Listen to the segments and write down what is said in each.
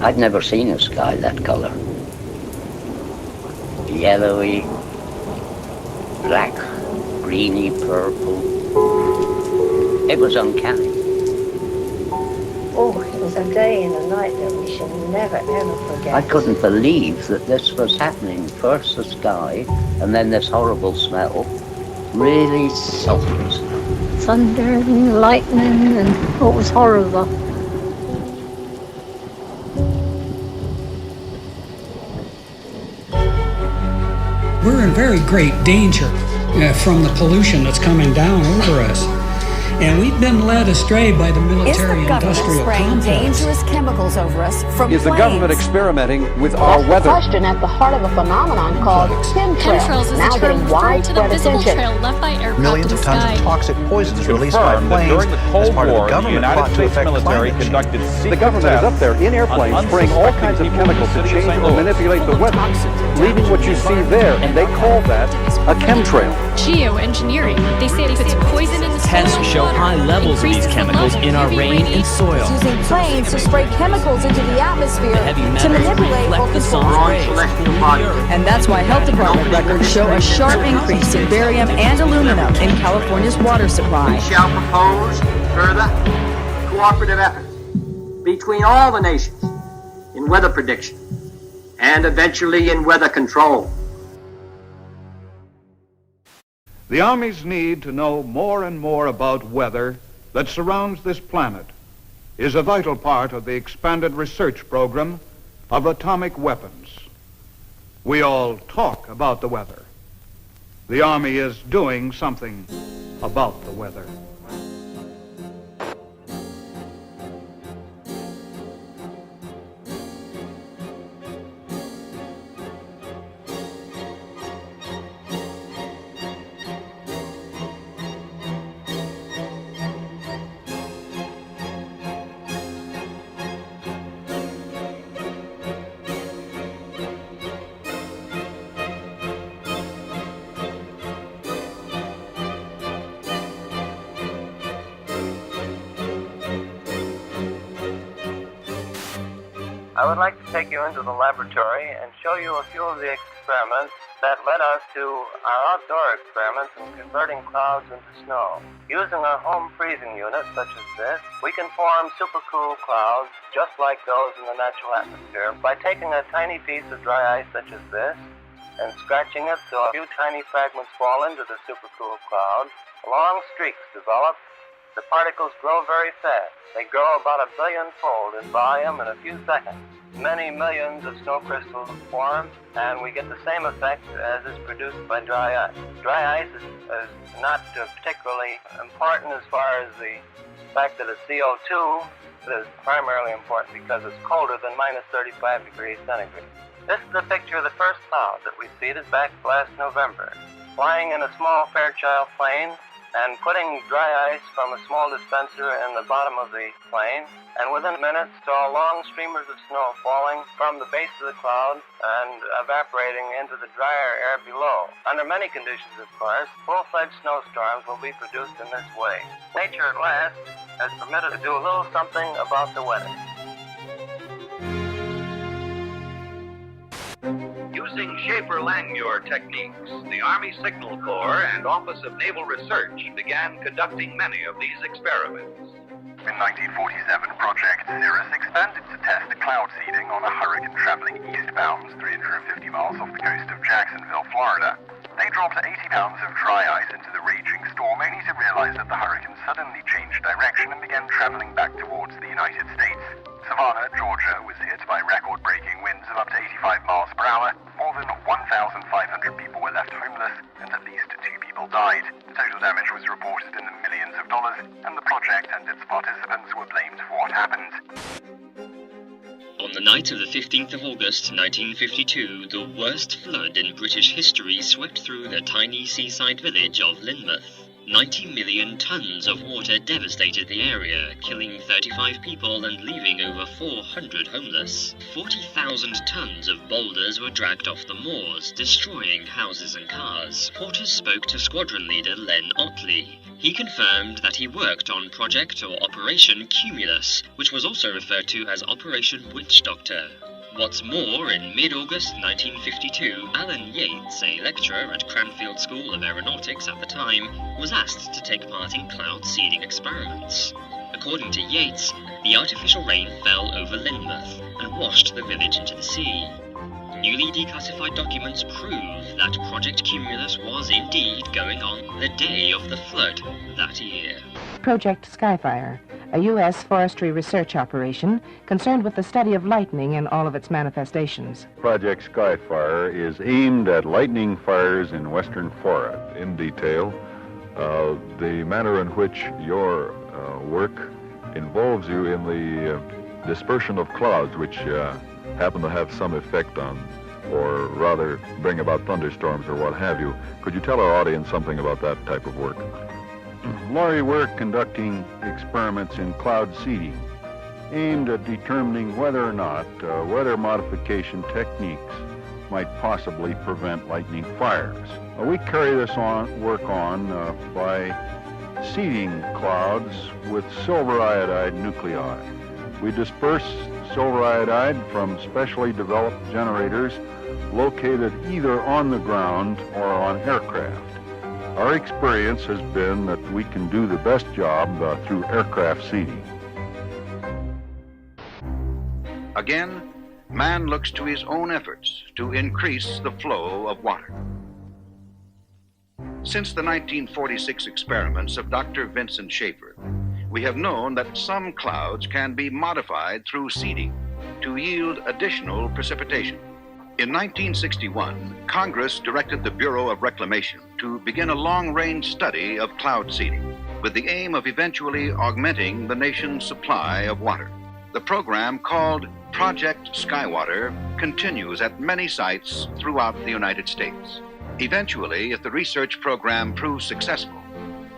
I'd never seen a sky that colour. Yellowy, black, greeny, purple. It was uncanny. Oh, it was a day and a night that we should never, ever forget. I couldn't believe that this was happening. First the sky, and then this horrible smell. Really sultry smell. Thunder and lightning, and it was horrible. We're in very great danger from the pollution that's coming down over us. And we've been led astray by the military-industrial complex. Dangerous chemicals over us from Is the government experimenting with our weather? That's the question at the heart of a phenomenon called chemtrails, now getting widespread attention. Millions of tons of toxic poisons released by planes as part of the government plot to affect climate change. The government is up there in airplanes spraying all kinds of chemicals to change or manipulate the weather, leaving what you see there, and they call that a chemtrail. Geoengineering. They say it puts poison in the soil. Tests show high levels of these chemicals in our rain and soil. Using planes to spray chemicals into the atmosphere to manipulate or control. And that's why health department records show a sharp increase in barium and aluminum in California's water supply. We shall propose further cooperative efforts between all the nations in weather prediction and eventually in weather control. The Army's need to know more and more about weather that surrounds this planet is a vital part of the expanded research program of atomic weapons. We all talk about the weather. The Army is doing something about the weather. I would like to take you into the laboratory and show you a few of the experiments that led us to our outdoor experiments in converting clouds into snow. Using a home freezing unit such as this, we can form supercool clouds just like those in the natural atmosphere by taking a tiny piece of dry ice such as this and scratching it so a few tiny fragments fall into the supercool cloud. Long streaks develop. The particles grow very fast. They grow about 1 billion-fold in volume in a few seconds. Many millions of snow crystals form, and we get the same effect as is produced by dry ice. Dry ice is not particularly important as far as the fact that it's CO2. It is primarily important because it's colder than minus 35 degrees centigrade. This is a picture of the first cloud that we seeded back last November. Flying in a small Fairchild plane, and putting dry ice from a small dispenser in the bottom of the plane, and within minutes saw long streamers of snow falling from the base of the cloud and evaporating into the drier air below. Under many conditions, of course, full-fledged snowstorms will be produced in this way. Nature at last has permitted to do a little something about the weather. Using Schaefer-Langmuir techniques, the Army Signal Corps and Office of Naval Research began conducting many of these experiments. In 1947, Project Cirrus expanded to test cloud seeding on a hurricane traveling eastbound 350 miles off the coast of Jacksonville, Florida. They dropped 80 pounds of dry ice into the raging storm, only to realize that the hurricane suddenly changed direction and began traveling back towards the United States. Savannah, Georgia, was hit by record-breaking winds of up to 85 miles per hour. More than 1,500 people were left homeless, and at least 2 people died. The total damage was reported in the millions of dollars, and the project and its participants were blamed for what happened. On the night of the 15th of August 1952, the worst flood in British history swept through the tiny seaside village of Lynmouth. 90 million tons of water devastated the area, killing 35 people and leaving over 400 homeless. 40,000 tons of boulders were dragged off the moors, destroying houses and cars. Reporters spoke to squadron leader Len Otley. He confirmed that he worked on Project or Operation Cumulus, which was also referred to as Operation Witch Doctor. What's more, in mid-August 1952, Alan Yates, a lecturer at Cranfield School of Aeronautics at the time, was asked to take part in cloud seeding experiments. According to Yates, the artificial rain fell over Lynmouth and washed the village into the sea. Newly declassified documents prove that Project Cumulus was indeed going on the day of the flood that year. Project Skyfire, a U.S. forestry research operation concerned with the study of lightning in all of its manifestations. Project Skyfire is aimed at lightning fires in western Florida. In detail, the manner in which your work involves you in the dispersion of clouds, which happen to have some effect on, or rather bring about thunderstorms or what have you. Could you tell our audience something about that type of work? Laurie, we're conducting experiments in cloud seeding aimed at determining whether or not weather modification techniques might possibly prevent lightning fires. We carry this work on by seeding clouds with silver iodide nuclei. We disperse silver iodide from specially developed generators located either on the ground or on aircraft. Our experience has been that we can do the best job through aircraft seeding. Again, man looks to his own efforts to increase the flow of water. Since the 1946 experiments of Dr. Vincent Schaefer, we have known that some clouds can be modified through seeding to yield additional precipitation. In 1961, Congress directed the Bureau of Reclamation to begin a long-range study of cloud seeding with the aim of eventually augmenting the nation's supply of water. The program, called Project Skywater, continues at many sites throughout the United States. Eventually, if the research program proves successful,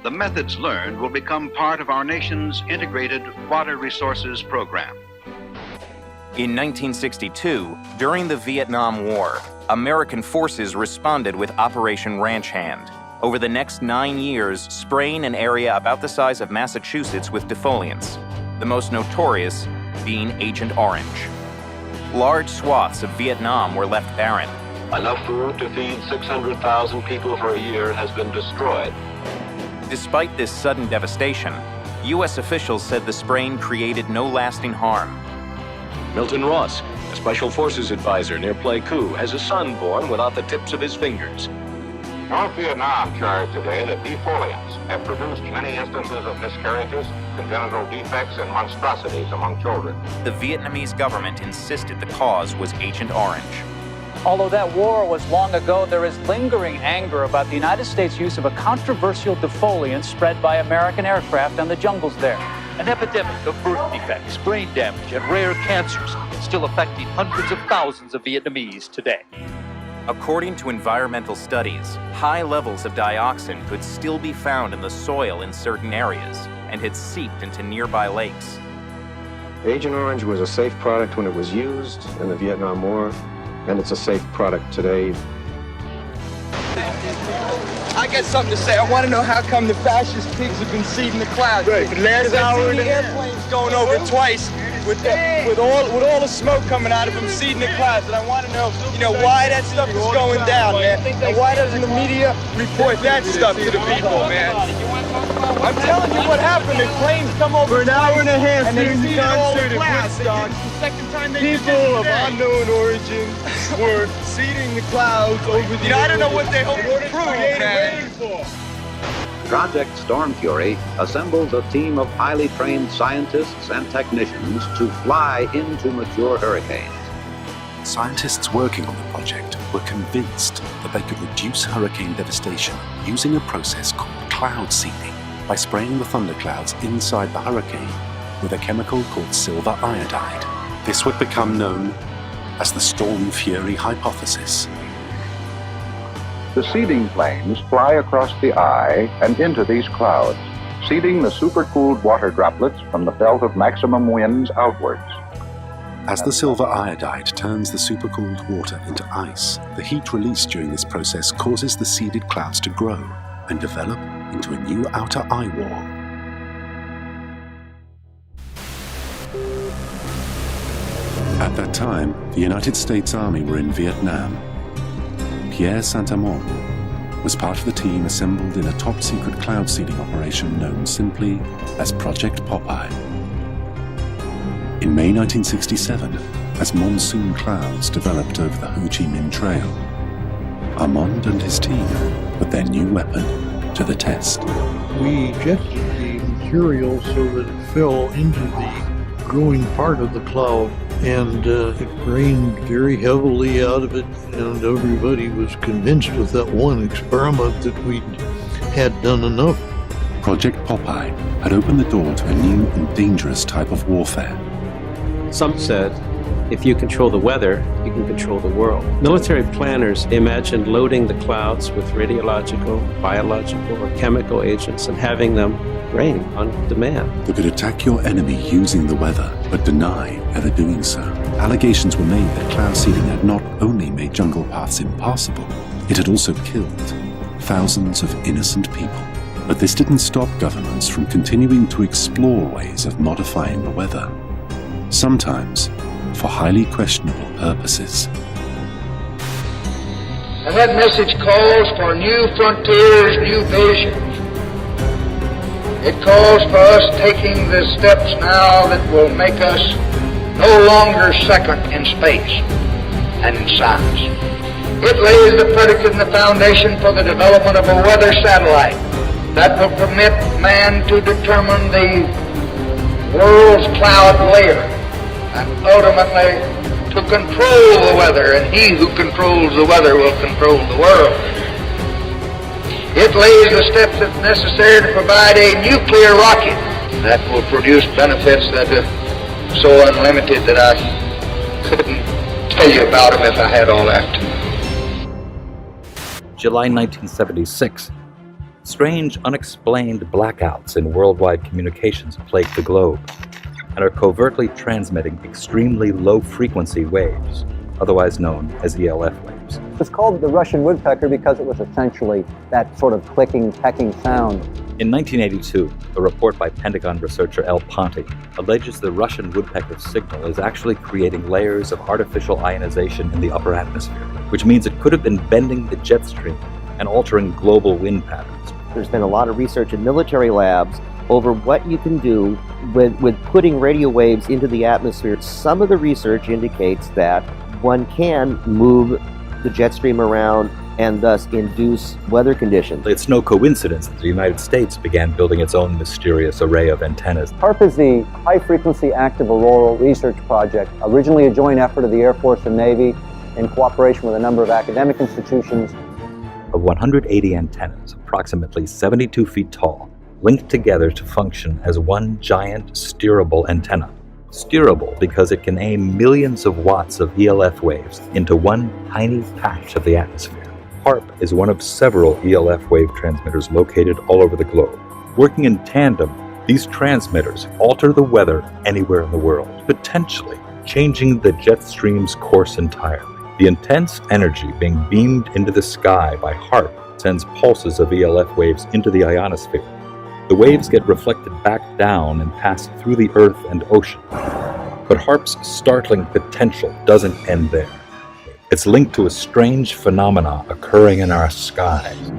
the methods learned will become part of our nation's integrated water resources program. In 1962, during the Vietnam War, American forces responded with Operation Ranch Hand. Over the next 9 years, spraying an area about the size of Massachusetts with defoliants, the most notorious being Agent Orange. Large swaths of Vietnam were left barren. Enough food to feed 600,000 people for a year has been destroyed. Despite this sudden devastation, U.S. officials said the spraying created no lasting harm. Milton Ross, a Special Forces advisor near Pleiku, has a son born without the tips of his fingers. North Vietnam charged today that defoliants have produced many instances of miscarriages, congenital defects, and monstrosities among children. The Vietnamese government insisted the cause was Agent Orange. Although that war was long ago, there is lingering anger about the United States' use of a controversial defoliant spread by American aircraft on the jungles there. An epidemic of birth defects, brain damage, and rare cancers still affecting hundreds of thousands of Vietnamese today. According to environmental studies, high levels of dioxin could still be found in the soil in certain areas and had seeped into nearby lakes. Agent Orange was a safe product when it was used in the Vietnam War, and it's a safe product today. I got something to say. I want to know how come the fascist pigs have been seeding the clouds. Right. For the last hour and a half, airplanes going over twice with all the smoke coming out of them seeding the clouds. And I want to know, why that stuff is going down, man. And why doesn't the media report that stuff to the people, man? I'm telling you what happened. The planes come over for an hour and a half and they seeded all the clouds. People of unknown origin were seeding the clouds over the I don't know what they hope to prove, man. Project Storm Fury assembles a team of highly trained scientists and technicians to fly into mature hurricanes. Scientists working on the project were convinced that they could reduce hurricane devastation using a process called cloud seeding by spraying the thunderclouds inside the hurricane with a chemical called silver iodide. This would become known as the Storm Fury hypothesis. The seeding planes fly across the eye and into these clouds, seeding the supercooled water droplets from the belt of maximum winds outwards. As the silver iodide turns the supercooled water into ice, the heat released during this process causes the seeded clouds to grow and develop into a new outer eye wall. At that time, the United States Army were in Vietnam. Pierre Saint-Amand was part of the team assembled in a top-secret cloud seeding operation known simply as Project Popeye. In May 1967, as monsoon clouds developed over the Ho Chi Minh Trail, Armand and his team put their new weapon to the test. We ejected the material so that it fell into the growing part of the cloud, and it rained very heavily out of it, and everybody was convinced with that one experiment that we'd had done enough. Project Popeye had opened the door to a new and dangerous type of warfare. Some said, if you control the weather, you can control the world. Military planners imagined loading the clouds with radiological, biological, or chemical agents and having them rain on demand. They could attack your enemy using the weather, but deny ever doing so. Allegations were made that cloud seeding had not only made jungle paths impassable, it had also killed thousands of innocent people. But this didn't stop governments from continuing to explore ways of modifying the weather, sometimes for highly questionable purposes. And that message calls for new frontiers, new visions. It calls for us taking the steps now that will make us no longer second in space and in science. It lays the predicate and the foundation for the development of a weather satellite that will permit man to determine the world's cloud layer and ultimately to control the weather, and he who controls the weather will control the world. It lays the steps that's necessary to provide a nuclear rocket that will produce benefits that are so unlimited that I couldn't tell you about them if I had all that. July 1976. Strange, unexplained blackouts in worldwide communications plague the globe and are covertly transmitting extremely low-frequency waves, otherwise known as ELF waves. It's called the Russian woodpecker because it was essentially that sort of clicking, pecking sound. In 1982, a report by Pentagon researcher L. Ponte alleges the Russian woodpecker signal is actually creating layers of artificial ionization in the upper atmosphere, which means it could have been bending the jet stream and altering global wind patterns. There's been a lot of research in military labs over what you can do with putting radio waves into the atmosphere. Some of the research indicates that one can move the jet stream around and thus induce weather conditions. It's no coincidence that the United States began building its own mysterious array of antennas. HAARP is the High Frequency Active Auroral Research Project, originally a joint effort of the Air Force and Navy in cooperation with a number of academic institutions. Of 180 antennas, approximately 72 feet tall, linked together to function as one giant steerable antenna. Steerable because it can aim millions of watts of ELF waves into one tiny patch of the atmosphere. HAARP is one of several ELF wave transmitters located all over the globe. Working in tandem, these transmitters alter the weather anywhere in the world, potentially changing the jet stream's course entirely. The intense energy being beamed into the sky by HAARP sends pulses of ELF waves into the ionosphere. The waves get reflected back down and pass through the Earth and ocean. But HAARP's startling potential doesn't end there. It's linked to a strange phenomena occurring in our skies.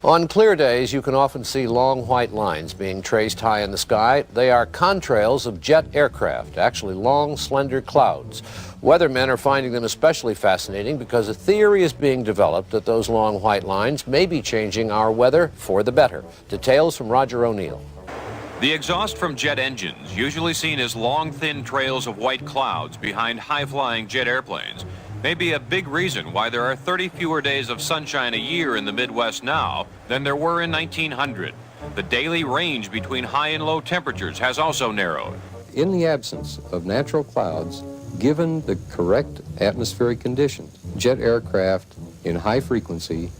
On clear days, you can often see long white lines being traced high in the sky. They are contrails of jet aircraft, actually long, slender clouds. Weathermen are finding them especially fascinating because a theory is being developed that those long white lines may be changing our weather for the better. Details from Roger O'Neill. The exhaust from jet engines, usually seen as long, thin trails of white clouds behind high-flying jet airplanes, may be a big reason why there are 30 fewer days of sunshine a year in the Midwest now than there were in 1900. The daily range between high and low temperatures has also narrowed. In the absence of natural clouds, Given the correct atmospheric conditions, jet aircraft in high frequency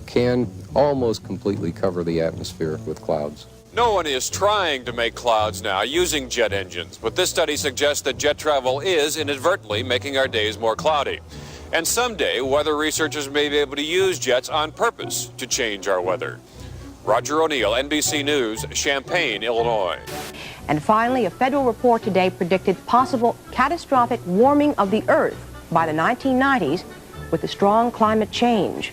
can almost completely cover the atmosphere with clouds. No one is trying to make clouds now using jet engines, but this study suggests that jet travel is inadvertently making our days more cloudy. And someday, weather researchers may be able to use jets on purpose to change our weather. Roger O'Neill, NBC News, Champaign, Illinois. And finally, a federal report today predicted possible catastrophic warming of the Earth by the 1990s with the strong climate change.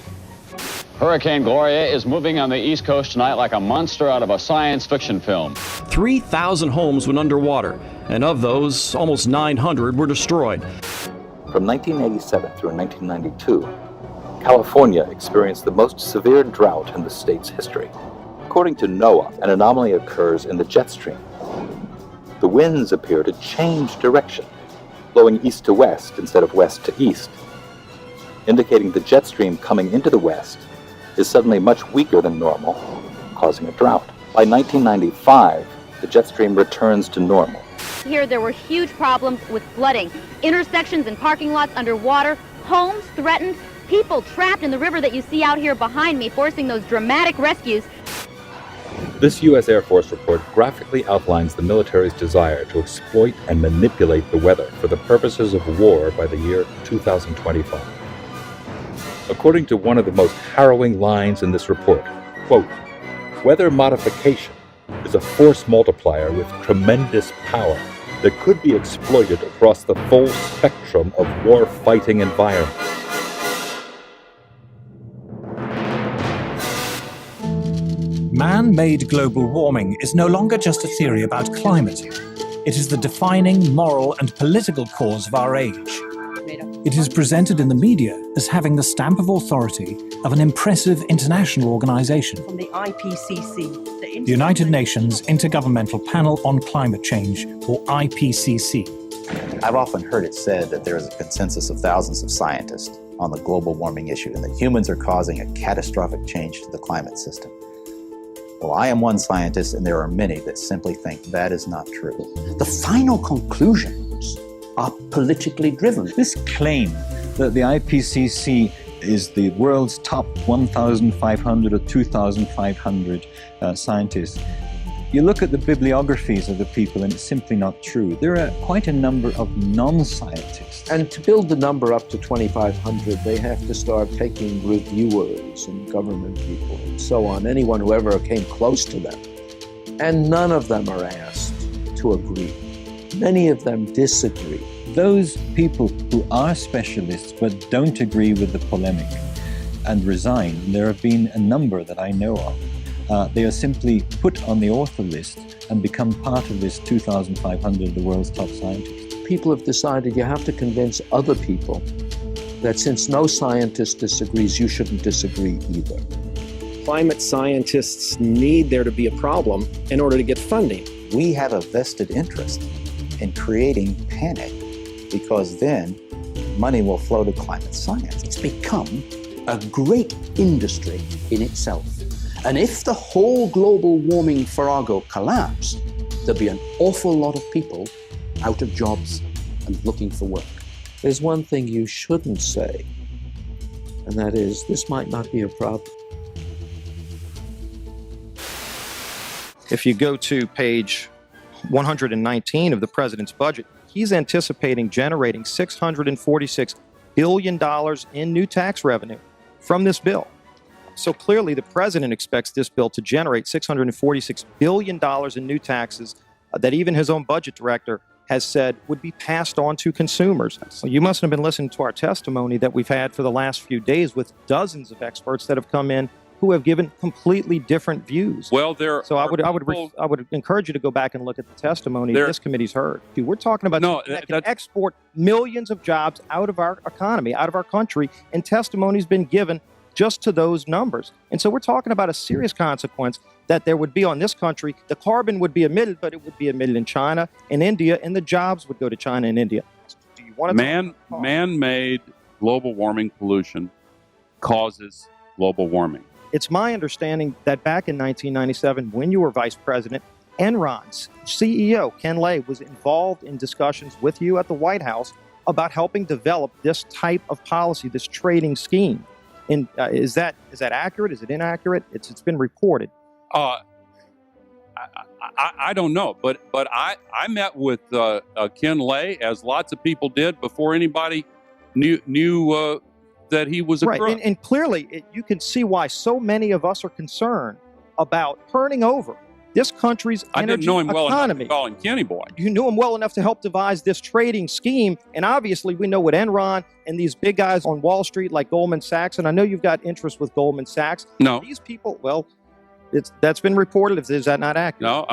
Hurricane Gloria is moving on the East Coast tonight like a monster out of a science fiction film. 3,000 homes went underwater, and of those, almost 900 were destroyed. From 1987 through 1992, California experienced the most severe drought in the state's history. According to NOAA, an anomaly occurs in the jet stream. The winds appear to change direction, blowing east to west instead of west to east, indicating the jet stream coming into the west is suddenly much weaker than normal, causing a drought. By 1995, the jet stream returns to normal. Here there were huge problems with flooding, intersections and parking lots underwater, homes threatened, people trapped in the river that you see out here behind me, forcing those dramatic rescues. This U.S. Air Force report graphically outlines the military's desire to exploit and manipulate the weather for the purposes of war by the year 2025. According to one of the most harrowing lines in this report, quote, "Weather modification is a force multiplier with tremendous power that could be exploited across the full spectrum of war-fighting environments." Man-made global warming is no longer just a theory about climate. It is the defining moral and political cause of our age. It is presented in the media as having the stamp of authority of an impressive international organization, From the IPCC, the United Nations Intergovernmental Panel on Climate Change, or IPCC. I've often heard it said that there is a consensus of thousands of scientists on the global warming issue and that humans are causing a catastrophic change to the climate system. Well, I am one scientist, and there are many that simply think that is not true. The final conclusions are politically driven. This claim that the IPCC is the world's top 1,500 or 2,500 scientists, you look at the bibliographies of the people and it's simply not true. There are quite a number of non-scientists. And to build the number up to 2,500, they have to start taking reviewers and government people and so on, anyone who ever came close to them. And none of them are asked to agree. Many of them disagree. Those people who are specialists but don't agree with the polemic and resign, there have been a number that I know of. They are simply put on the author list and become part of this 2,500 of the world's top scientists. People have decided you have to convince other people that since no scientist disagrees, you shouldn't disagree either. Climate scientists need there to be a problem in order to get funding. We have a vested interest in creating panic because then money will flow to climate science. It's become a great industry in itself. And if the whole global warming farrago collapsed, there'd be an awful lot of people out of jobs and looking for work. There's one thing you shouldn't say, and that is, this might not be a problem. If you go to page 119 of the president's budget, he's anticipating generating $646 billion in new tax revenue from this bill. So clearly the president expects this bill to generate $646 billion in new taxes that even his own budget director has said would be passed on to consumers. Well, you must have been listening to our testimony that we've had for the last few days with dozens of experts that have come in who have given completely different views. Well, I would encourage you to go back and look at the testimony this committee's heard. Dude, we're talking about that can export millions of jobs out of our economy, out of our country, and testimony's been given just to those numbers. And so we're talking about a serious consequence that there would be on this country. The carbon would be emitted, but it would be emitted in China and India, and the jobs would go to China and India. Do you want to man-made global warming pollution causes global warming. It's my understanding that back in 1997, when you were vice president, Enron's CEO, Ken Lay, was involved in discussions with you at the White House about helping develop this type of policy, this trading scheme. And is that accurate? Is it inaccurate? It's been reported. I don't know, but I met with Ken Lay, as lots of people did, before anybody knew that he was a right. crook. And clearly, you can see why so many of us are concerned about turning over this country's energy I didn't know him well enough economy. to call him Kenny Boy. You knew him well enough to help devise this trading scheme, and obviously we know what Enron and these big guys on Wall Street like Goldman Sachs, and I know you've got interest with Goldman Sachs. No. These people, well, that's been reported. Is that not accurate? No,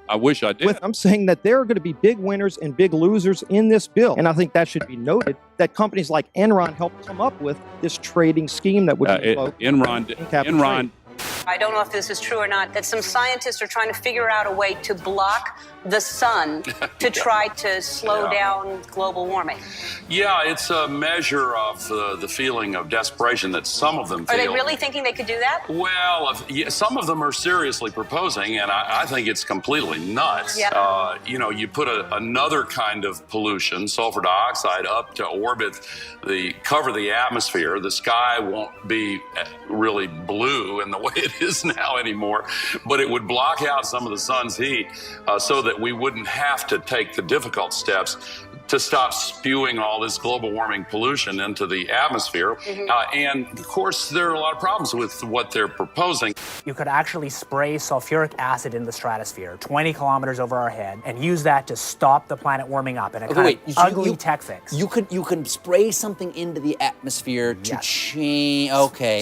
I wish I did. I'm saying that there are going to be big winners and big losers in this bill. And I think that should be noted, that companies like Enron helped come up with this trading scheme that would Enron. I don't know if this is true or not, that some scientists are trying to figure out a way to block the sun to try to slow down global warming. Yeah, it's a measure of the feeling of desperation that some of them feel. Are they really thinking they could do that? Well, some of them are seriously proposing, and I think it's completely nuts. Yeah. You put another kind of pollution, sulfur dioxide, up to orbit, cover the atmosphere. The sky won't be really blue in the way it is now anymore, but it would block out some of the sun's heat so that we wouldn't have to take the difficult steps to stop spewing all this global warming pollution into the atmosphere. And of course, there are a lot of problems with what they're proposing. You could actually spray sulfuric acid in the stratosphere 20 kilometers over our head and use that to stop the planet warming up in a kind of ugly tech fix. You can spray something into the atmosphere to change.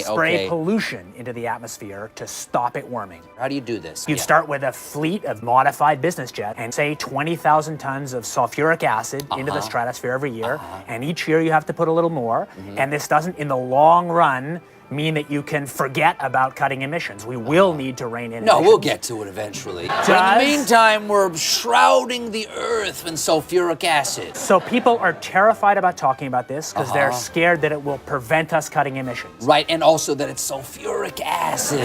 Spray pollution into the atmosphere to stop it warming. How do you do this? You'd start with a fleet of modified business jets and say 20,000 tons of sulfuric acid into the stratosphere every year, and each year you have to put a little more, and this doesn't, in the long run, mean that you can forget about cutting emissions. We will need to rein in No, emissions. we'll get to it eventually. But in the meantime, we're shrouding the earth in sulfuric acid. So people are terrified about talking about this because they're scared that it will prevent us cutting emissions. Right, and also that it's sulfuric acid.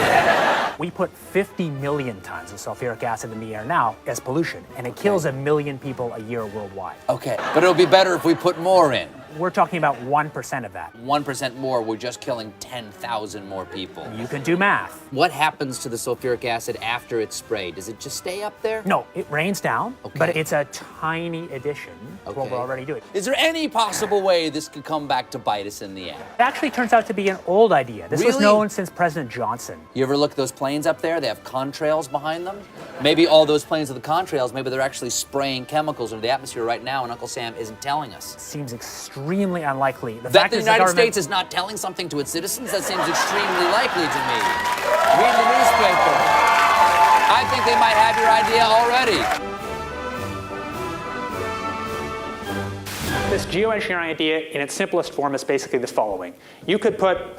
We put 50 million tons of sulfuric acid in the air now as pollution, and it kills 1 million people a year worldwide. Okay, but it'll be better if we put more in. We're talking about 1% of that. 1% more, we're just killing 10,000 more people. You can do math. What happens to the sulfuric acid after it's sprayed? Does it just stay up there? No, it rains down, but it's a tiny addition to what we're already doing. Is there any possible way this could come back to bite us in the end? It actually turns out to be an old idea. This was known since President Johnson. You ever look at those planes up there? They have contrails behind them. Maybe all those planes with the contrails, maybe they're actually spraying chemicals into the atmosphere right now and Uncle Sam isn't telling us. Seems extremely unlikely. That the United States is not telling something to its citizens? That seems extremely likely to me. Read the newspaper. I think they might have your idea already. This geoengineering idea in its simplest form is basically the following. You could put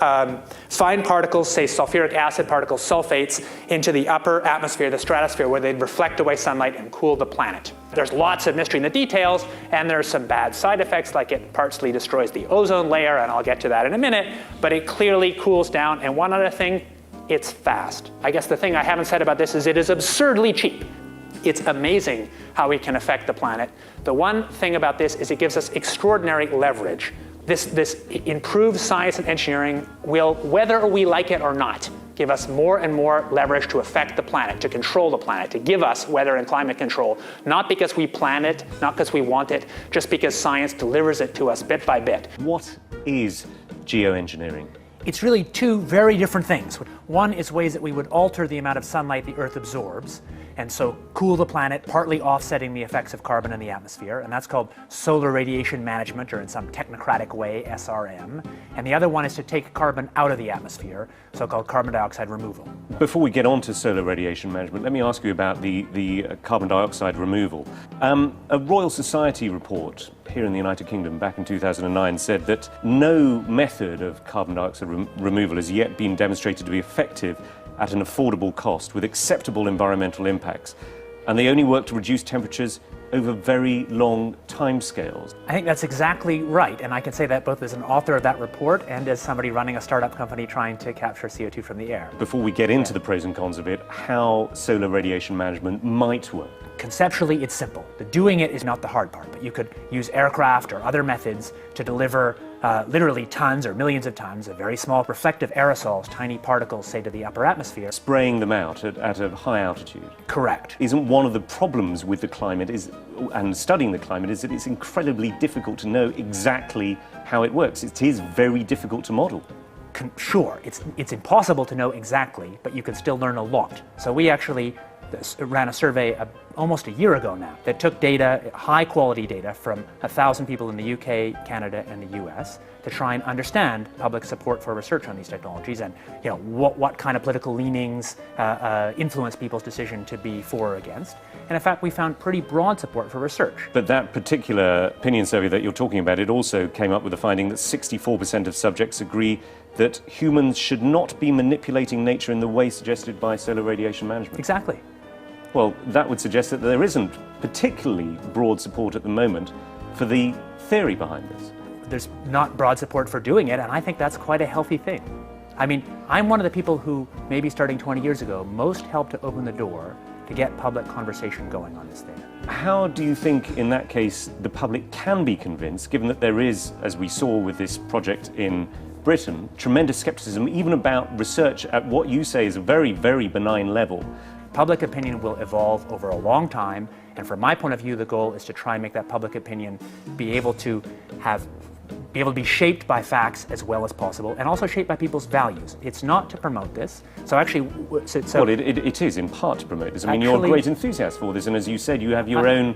fine particles, say sulfuric acid particles, sulfates, into the upper atmosphere, the stratosphere, where they'd reflect away sunlight and cool the planet. There's lots of mystery in the details, and there's some bad side effects, like it partially destroys the ozone layer, and I'll get to that in a minute, but it clearly cools down. And one other thing, it's fast. I guess the thing I haven't said about this is it is absurdly cheap. It's amazing how we can affect the planet. The one thing about this is it gives us extraordinary leverage. This improved science and engineering will, whether we like it or not, give us more and more leverage to affect the planet, to control the planet, to give us weather and climate control, not because we plan it, not because we want it, just because science delivers it to us bit by bit. What is geoengineering? It's really two very different things. One is ways that we would alter the amount of sunlight the Earth absorbs, and so cool the planet, partly offsetting the effects of carbon in the atmosphere, and that's called solar radiation management, or in some technocratic way, SRM. And the other one is to take carbon out of the atmosphere, so-called carbon dioxide removal. Before we get on to solar radiation management, let me ask you about the carbon dioxide removal. A Royal Society report here in the United Kingdom back in 2009 said that no method of carbon dioxide removal has yet been demonstrated to be effective at an affordable cost with acceptable environmental impacts. And they only work to reduce temperatures over very long timescales. I think that's exactly right, and I can say that both as an author of that report and as somebody running a startup company trying to capture CO2 from the air. Before we get into the pros and cons of it, how solar radiation management might work. Conceptually, it's simple. The doing it is not the hard part, but you could use aircraft or other methods to deliver literally tons or millions of tons of very small reflective aerosols, tiny particles, say, to the upper atmosphere. Spraying them out at a high altitude. Correct. Isn't one of the problems with the climate and studying the climate is that it's incredibly difficult to know exactly how it works. It is very difficult to model. Sure, it's impossible to know exactly, but you can still learn a lot. So we actually ran a survey almost a year ago now that took data, high quality data, from 1,000 people in the UK, Canada, and the US to try and understand public support for research on these technologies and what kind of political leanings influence people's decision to be for or against. And in fact, we found pretty broad support for research. But that particular opinion survey that you're talking about, it also came up with the finding that 64% of subjects agree that humans should not be manipulating nature in the way suggested by solar radiation management. Exactly. Well, that would suggest that there isn't particularly broad support at the moment for the theory behind this. There's not broad support for doing it, and I think that's quite a healthy thing. I mean, I'm one of the people who, maybe starting 20 years ago, most helped to open the door to get public conversation going on this thing. How do you think, in that case, the public can be convinced, given that there is, as we saw with this project in Britain, tremendous skepticism even about research at what you say is a very, very benign level? Public opinion will evolve over a long time, and from my point of view, the goal is to try and make that public opinion be able to be shaped by facts as well as possible, and also shaped by people's values. It's not to promote this. So actually, well, it is in part to promote this. I mean, you're a great enthusiast for this, and as you said, you have your own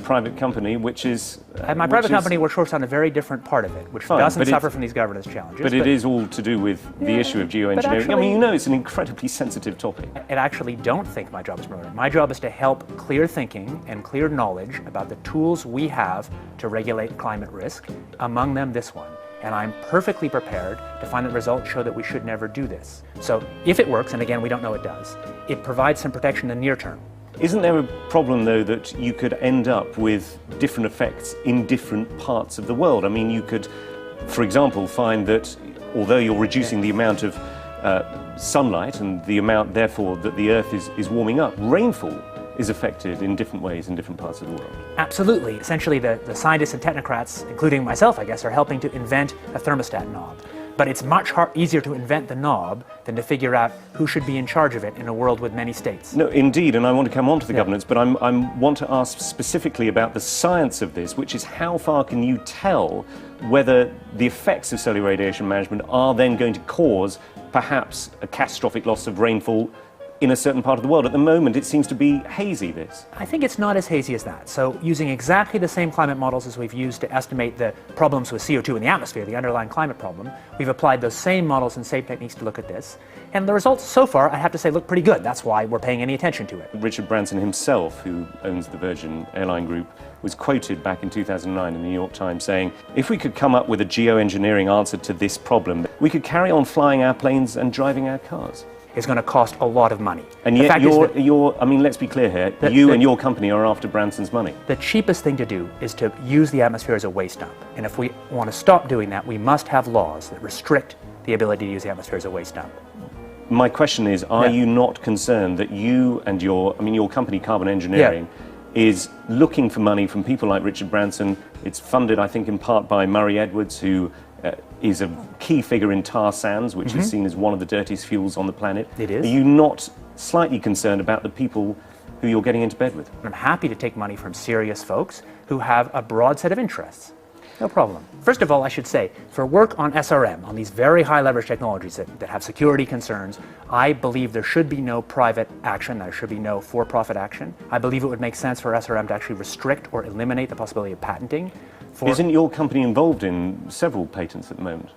private company, which is... my private company works on a very different part of it, which doesn't suffer from these governance challenges. But it is all to do with the issue of geoengineering. I mean, you know, it's an incredibly sensitive topic. I actually don't think my job is promoted. My job is to help clear thinking and clear knowledge about the tools we have to regulate climate risk, among them this one. And I'm perfectly prepared to find that results show that we should never do this. So if it works, and again, we don't know it does, it provides some protection in the near term. Isn't there a problem, though, that you could end up with different effects in different parts of the world? I mean, you could, for example, find that although you're reducing the amount of sunlight and the amount, therefore, that the Earth is warming up, rainfall is affected in different ways in different parts of the world. Absolutely. Essentially, the scientists and technocrats, including myself, I guess, are helping to invent a thermostat knob. But it's much easier to invent the knob than to figure out who should be in charge of it in a world with many states. No, indeed, and I want to come on to the governance, but I want to ask specifically about the science of this, which is how far can you tell whether the effects of solar radiation management are then going to cause perhaps a catastrophic loss of rainfall in a certain part of the world? At the moment, it seems to be hazy, this. I think it's not as hazy as that. So using exactly the same climate models as we've used to estimate the problems with CO2 in the atmosphere, the underlying climate problem, we've applied those same models and same techniques to look at this. And the results so far, I have to say, look pretty good. That's why we're paying any attention to it. Richard Branson himself, who owns the Virgin Airline Group, was quoted back in 2009 in the New York Times saying, if we could come up with a geoengineering answer to this problem, we could carry on flying our planes and driving our cars. Is going to cost a lot of money. And yet I mean, let's be clear here, you and your company are after Branson's money. The cheapest thing to do is to use the atmosphere as a waste dump. And if we want to stop doing that, we must have laws that restrict the ability to use the atmosphere as a waste dump. My question is, are you not concerned that you and your company, Carbon Engineering, is looking for money from people like Richard Branson? It's funded, I think, in part by Murray Edwards, who is a key figure in tar sands, which is seen as one of the dirtiest fuels on the planet. It is. Are you not slightly concerned about the people who you're getting into bed with? I'm happy to take money from serious folks who have a broad set of interests. No problem. First of all, I should say, for work on SRM, on these very high leverage technologies that have security concerns, I believe there should be no private action, there should be no for-profit action. I believe it would make sense for SRM to actually restrict or eliminate the possibility of patenting. Isn't your company involved in several patents at the moment?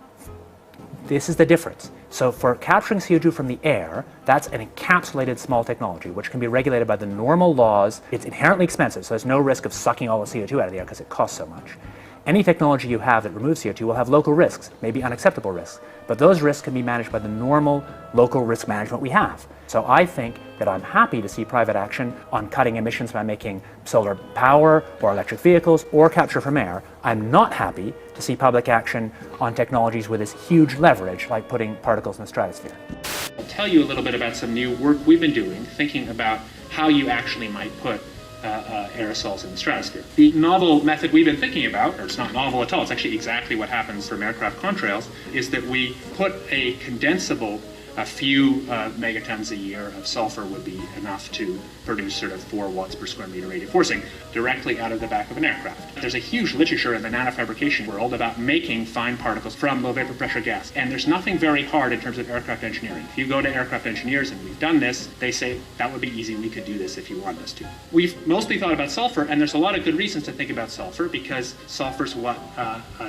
This is the difference. So for capturing CO2 from the air, that's an encapsulated small technology, which can be regulated by the normal laws. It's inherently expensive, so there's no risk of sucking all the CO2 out of the air because it costs so much. Any technology you have that removes CO2 will have local risks, maybe unacceptable risks, but those risks can be managed by the normal local risk management we have. So I think that I'm happy to see private action on cutting emissions by making solar power or electric vehicles or capture from air. I'm not happy to see public action on technologies with this huge leverage, like putting particles in the stratosphere. I'll tell you a little bit about some new work we've been doing, thinking about how you actually might put aerosols in the stratosphere. The novel method we've been thinking about, or it's not novel at all, it's actually exactly what happens from aircraft contrails, is that we put a condensable, a few megatons a year of sulfur would be enough to produce sort of 4 watts per square meter radiative forcing directly out of the back of an aircraft. There's a huge literature in the nanofabrication world about making fine particles from low vapor pressure gas, and there's nothing very hard in terms of aircraft engineering. If you go to aircraft engineers, and we've done this, they say that would be easy, we could do this if you want us to. We've mostly thought about sulfur, and there's a lot of good reasons to think about sulfur, because sulfur's what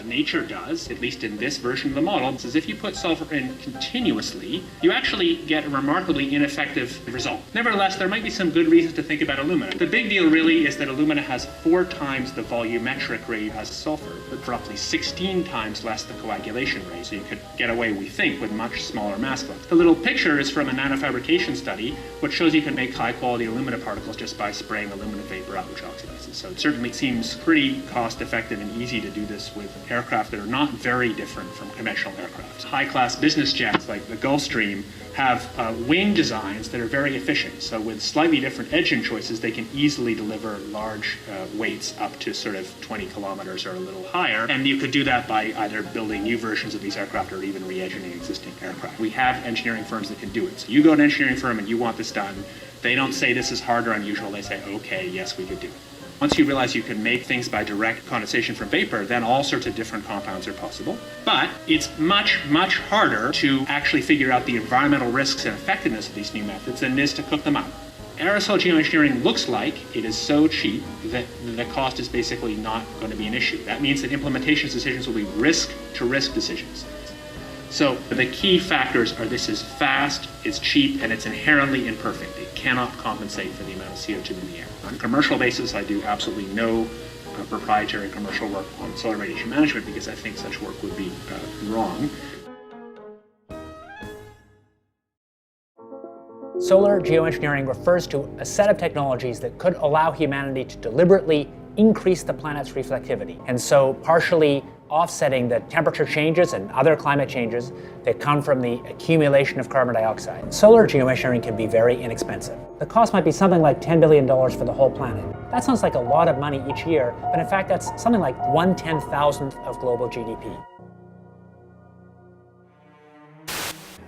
nature does, at least in this version of the model, is if you put sulfur in continuously, you actually get a remarkably ineffective result. Nevertheless, there might be some good reasons to think about alumina. The big deal really is that alumina has 4 times the volumetric rate as sulfur, but roughly 16 times less the coagulation rate, so you could get away, we think, with much smaller mass flux. The little picture is from a nanofabrication study, which shows you can make high-quality alumina particles just by spraying aluminum vapor out, which oxidizes. So it certainly seems pretty cost-effective and easy to do this with aircraft that are not very different from conventional aircraft. High-class business jets like the Gulfstream have wing designs that are very efficient. So with slightly different engine choices, they can easily deliver large weights up to sort of 20 kilometers or a little higher. And you could do that by either building new versions of these aircraft or even re-engineering existing aircraft. We have engineering firms that can do it. So you go to an engineering firm and you want this done. They don't say this is hard or unusual. They say, okay, yes, we could do it. Once you realize you can make things by direct condensation from vapor, then all sorts of different compounds are possible. But it's much, much harder to actually figure out the environmental risks and effectiveness of these new methods than it is to cook them up. Aerosol geoengineering looks like it is so cheap that the cost is basically not going to be an issue. That means that implementation decisions will be risk-to-risk decisions. So the key factors are this is fast, it's cheap, and it's inherently imperfect. It cannot compensate for the amount of CO2 in the air. On a commercial basis, I do absolutely no proprietary commercial work on solar radiation management because I think such work would be wrong. Solar geoengineering refers to a set of technologies that could allow humanity to deliberately increase the planet's reflectivity, and so partially offsetting the temperature changes and other climate changes that come from the accumulation of carbon dioxide. Solar geoengineering can be very inexpensive. The cost might be something like $10 billion for the whole planet. That sounds like a lot of money each year, but in fact that's something like 1/10,000th of global GDP.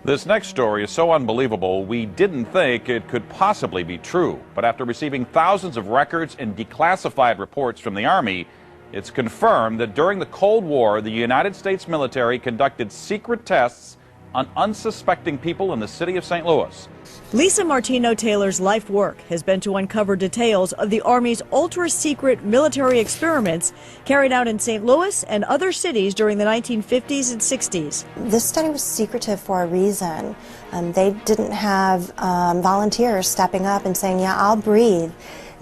This next story is so unbelievable, we didn't think it could possibly be true. But after receiving thousands of records and declassified reports from the Army, it's confirmed that during the Cold War, the United States military conducted secret tests on unsuspecting people in the city of St. Louis. Lisa Martino-Taylor's life work has been to uncover details of the Army's ultra-secret military experiments carried out in St. Louis and other cities during the 1950s and 60s. This study was secretive for a reason. They didn't have volunteers stepping up and saying, yeah, I'll breathe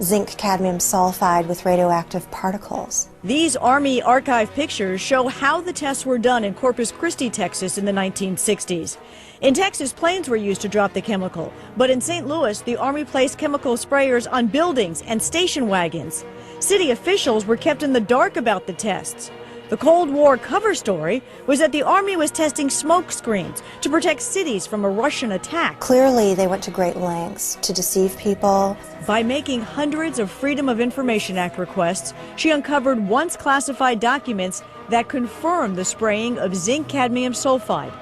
zinc cadmium sulfide with radioactive particles. These Army archive pictures show how the tests were done in Corpus Christi, Texas in the 1960s. In Texas, planes were used to drop the chemical, but in St. Louis, the Army placed chemical sprayers on buildings and station wagons. City officials were kept in the dark about the tests. The Cold War cover story was that the Army was testing smoke screens to protect cities from a Russian attack. Clearly, they went to great lengths to deceive people. By making hundreds of Freedom of Information Act requests, she uncovered once classified documents that confirmed the spraying of zinc cadmium sulfide.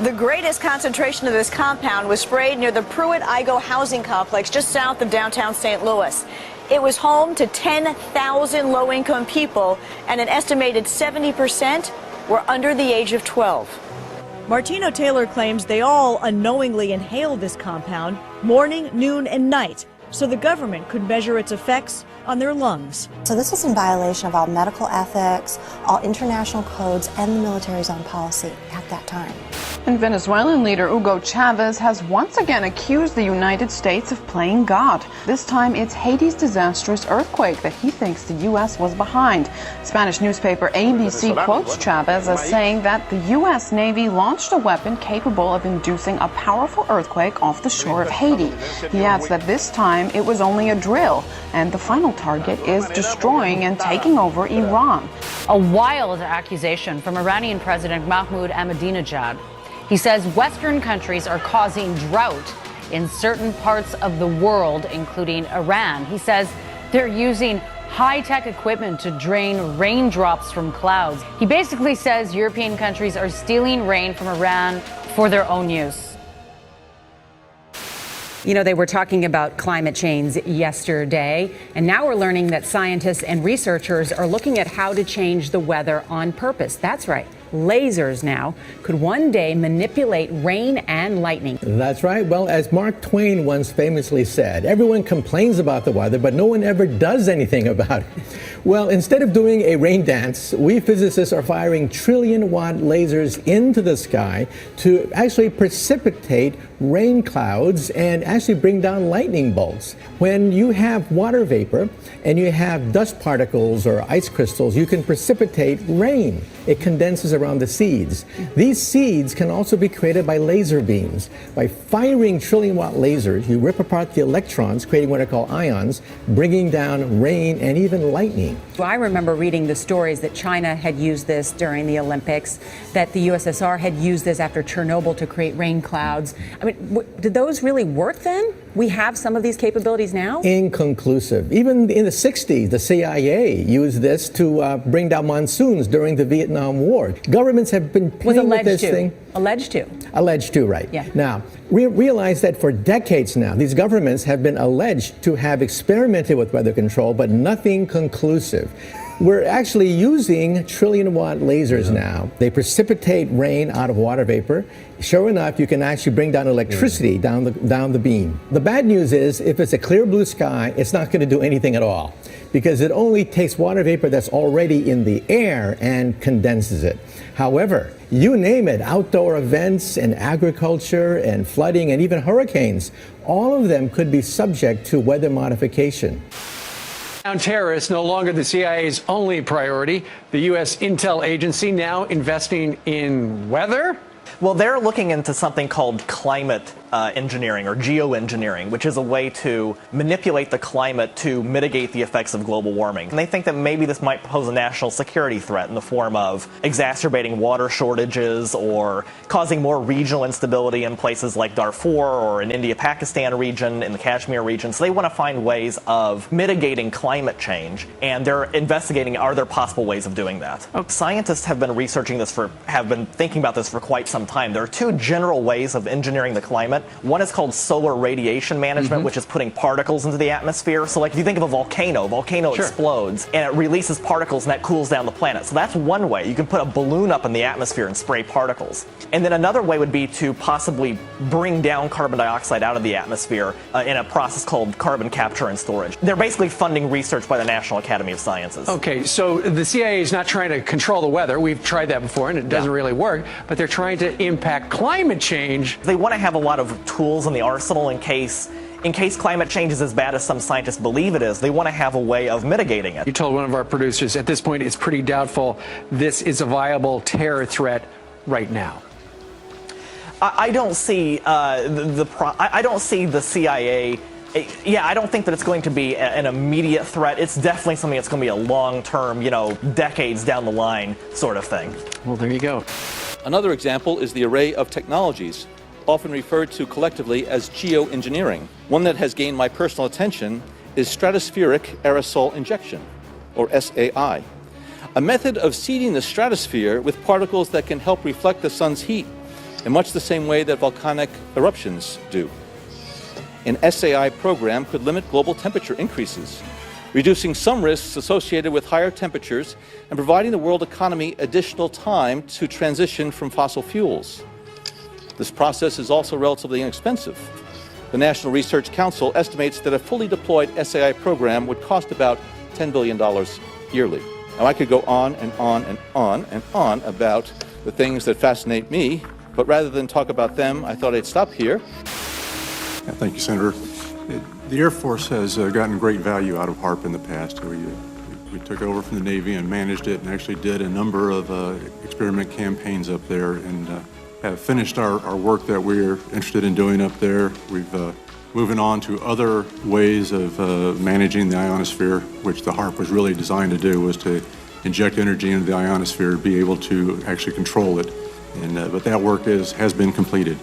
The greatest concentration of this compound was sprayed near the Pruitt-Igoe housing complex just south of downtown St. Louis. It was home to 10,000 low-income people, and an estimated 70% were under the age of 12. Martino-Taylor claims they all unknowingly inhaled this compound morning, noon, and night, so the government could measure its effects on their lungs. So this is in violation of all medical ethics, all international codes, and the military's own policy at that time. And Venezuelan leader Hugo Chavez has once again accused the United States of playing God. This time it's Haiti's disastrous earthquake that he thinks the U.S. was behind. Spanish newspaper ABC quotes Chavez as saying that the U.S. Navy launched a weapon capable of inducing a powerful earthquake off the shore of Haiti. He adds that this time it was only a drill, and the final target is destroying and taking over Iran. A wild accusation from Iranian President Mahmoud Ahmadinejad. He says Western countries are causing drought in certain parts of the world, including Iran. He says They're using high-tech equipment to drain raindrops from clouds. He basically says European countries are stealing rain from Iran for their own use. You know, they were talking about climate change yesterday, and now we're learning that scientists and researchers are looking at how to change the weather on purpose. That's right. Lasers now could one day manipulate rain and lightning. That's right. Well, as Mark Twain once famously said, everyone complains about the weather, but no one ever does anything about it. Well, instead of doing a rain dance, we physicists are firing trillion-watt lasers into the sky to actually precipitate rain clouds and actually bring down lightning bolts. When you have water vapor and you have dust particles or ice crystals, you can precipitate rain. It condenses around the seeds. These seeds can also be created by laser beams. By firing trillion-watt lasers, you rip apart the electrons, creating what are called ions, bringing down rain and even lightning. I remember reading the stories that China had used this during the Olympics, that the USSR had used this after Chernobyl to create rain clouds. I mean, did those really work then? We have some of these capabilities now? Inconclusive. Even in the 60s, the CIA used this to bring down monsoons during the Vietnam War. Governments have been playing with this thing. Alleged to. Alleged to, right. Yeah. Now, we realize that for decades now, these governments have been alleged to have experimented with weather control, but nothing conclusive. We're actually using trillion-watt lasers now. They precipitate rain out of water vapor. Sure enough, you can actually bring down electricity down the beam. The bad news is, if it's a clear blue sky, it's not going to do anything at all, because it only takes water vapor that's already in the air and condenses it. However, you name it, outdoor events and agriculture and flooding and even hurricanes, all of them could be subject to weather modification. Terrorists no longer the CIA's only priority. The U.S. intel agency now investing in weather? Well, they're looking into something called climate engineering or geoengineering, which is a way to manipulate the climate to mitigate the effects of global warming. And they think that maybe this might pose a national security threat in the form of exacerbating water shortages or causing more regional instability in places like Darfur or in India-Pakistan region, in the Kashmir region. So they want to find ways of mitigating climate change, and they're investigating, are there possible ways of doing that? Scientists have been researching this have been thinking about this for quite some time. There are two general ways of engineering the climate. One is called solar radiation management, which is putting particles into the atmosphere. So like if you think of a volcano explodes and it releases particles and that cools down the planet. So that's one way. You can put a balloon up in the atmosphere and spray particles. And then another way would be to possibly bring down carbon dioxide out of the atmosphere in a process called carbon capture and storage. They're basically funding research by the National Academy of Sciences. Okay, so the CIA is not trying to control the weather. We've tried that before and it doesn't really work, but they're trying to impact climate change. They want to have a lot of tools in the arsenal in case climate change is as bad as some scientists believe it is. They want to have a way of mitigating it. You told one of our producers at this point it's pretty doubtful this is a viable terror threat right now. I don't see I don't see the CIA. Yeah, I don't think that it's going to be an immediate threat. It's definitely something that's going to be a long-term, decades down the line sort of thing. Well, there you go. Another example is the array of technologies, often referred to collectively as geoengineering. One that has gained my personal attention is stratospheric aerosol injection, or SAI, a method of seeding the stratosphere with particles that can help reflect the sun's heat in much the same way that volcanic eruptions do. An SAI program could limit global temperature increases, reducing some risks associated with higher temperatures and providing the world economy additional time to transition from fossil fuels. This process is also relatively inexpensive. The National Research Council estimates that a fully deployed SAI program would cost about $10 billion yearly. Now, I could go on and on and on and on about the things that fascinate me, but rather than talk about them, I thought I'd stop here. Thank you, Senator. The Air Force has gotten great value out of HAARP in the past. We took over from the Navy and managed it and actually did a number of experiment campaigns up there and have finished our work that we're interested in doing up there. We've moving on to other ways of managing the ionosphere, which the HAARP was really designed to do, was to inject energy into the ionosphere to be able to actually control it. And but that work has been completed.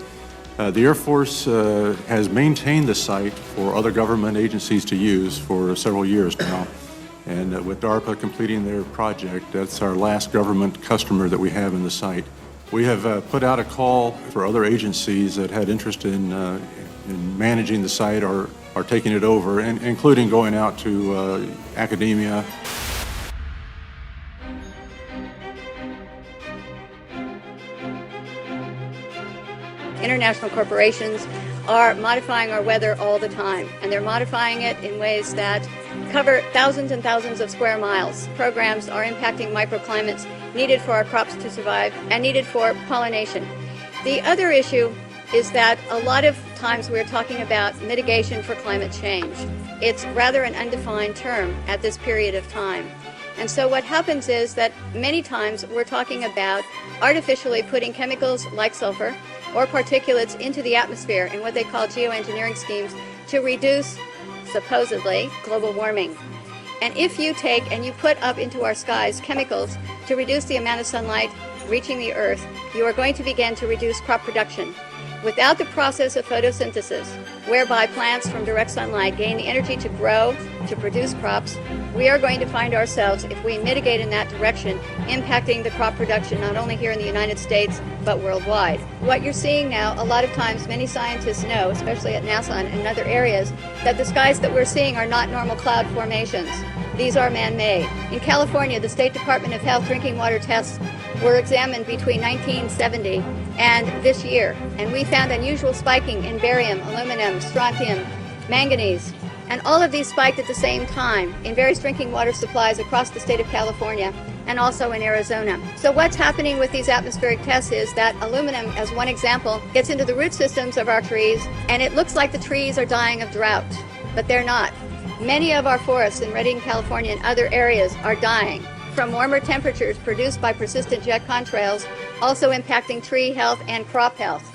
The Air Force has maintained the site for other government agencies to use for several years now. And with DARPA completing their project, that's our last government customer that we have in the site. We have put out a call for other agencies that had interest in managing the site or taking it over, and including going out to academia. International corporations are modifying our weather all the time, and they're modifying it in ways that cover thousands and thousands of square miles. Programs are impacting microclimates needed for our crops to survive and needed for pollination. The other issue is that a lot of times we're talking about mitigation for climate change. It's rather an undefined term at this period of time. And so what happens is that many times we're talking about artificially putting chemicals like sulfur or particulates into the atmosphere in what they call geoengineering schemes to reduce, supposedly, global warming. And if you take and you put up into our skies chemicals to reduce the amount of sunlight reaching the earth, you are going to begin to reduce crop production. Without the process of photosynthesis, whereby plants from direct sunlight gain the energy to grow, to produce crops, we are going to find ourselves, if we mitigate in that direction, impacting the crop production not only here in the United States, but worldwide. What you're seeing now, a lot of times many scientists know, especially at NASA and in other areas, that the skies that we're seeing are not normal cloud formations. These are man-made. In California, the State Department of Health drinking water tests were examined between 1970 and this year, and we found unusual spiking in barium, aluminum, strontium, manganese, and all of these spiked at the same time in various drinking water supplies across the state of California and also in Arizona. So what's happening with these atmospheric tests is that aluminum, as one example, gets into the root systems of our trees, and it looks like the trees are dying of drought, but they're not. Many of our forests in Redding, California and other areas are dying from warmer temperatures produced by persistent jet contrails, also impacting tree health and crop health.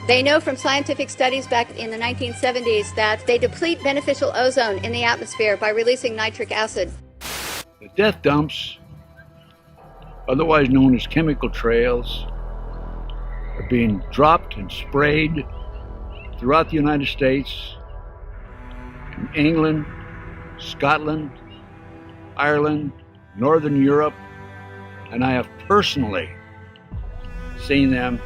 They know from scientific studies back in the 1970s that they deplete beneficial ozone in the atmosphere by releasing nitric acid. The death dumps, otherwise known as chemical trails, are being dropped and sprayed throughout the United States, in England, Scotland, Ireland, Northern Europe, and I have personally seen them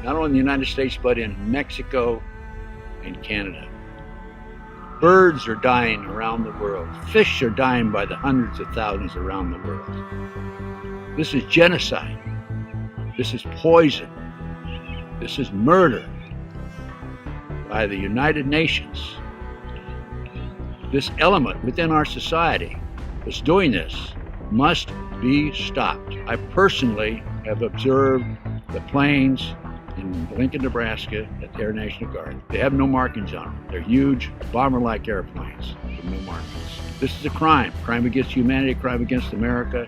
not only in the United States but in Mexico and Canada. Birds are dying around the world. Fish are dying by the hundreds of thousands around the world. This is genocide. This is poison. This is murder by the United Nations. This element within our society that's doing this must be stopped. I personally have observed the planes in Lincoln, Nebraska at the Air National Guard. They have no markings on them. They're huge, bomber-like airplanes with no markings. This is a crime. Crime against humanity, crime against America,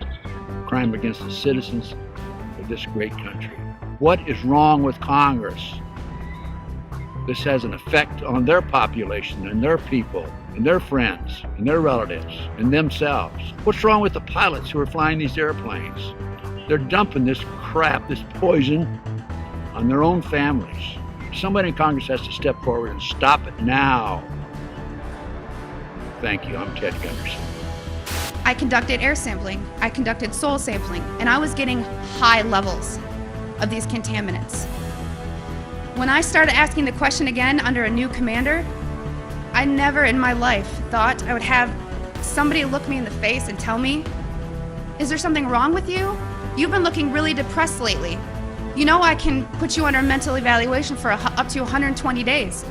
crime against the citizens of this great country. What is wrong with Congress? This has an effect on their population and their people and their friends and their relatives and themselves. What's wrong with the pilots who are flying these airplanes? They're dumping this crap, this poison, on their own families. Somebody in Congress has to step forward and stop it now. Thank you. I'm Ted Gunderson. I conducted air sampling, I conducted soil sampling, and I was getting high levels of these contaminants. When I started asking the question again under a new commander, I never in my life thought I would have somebody look me in the face and tell me, "Is there something wrong with you? You've been looking really depressed lately. You know I can put you under a mental evaluation for up to 120 days.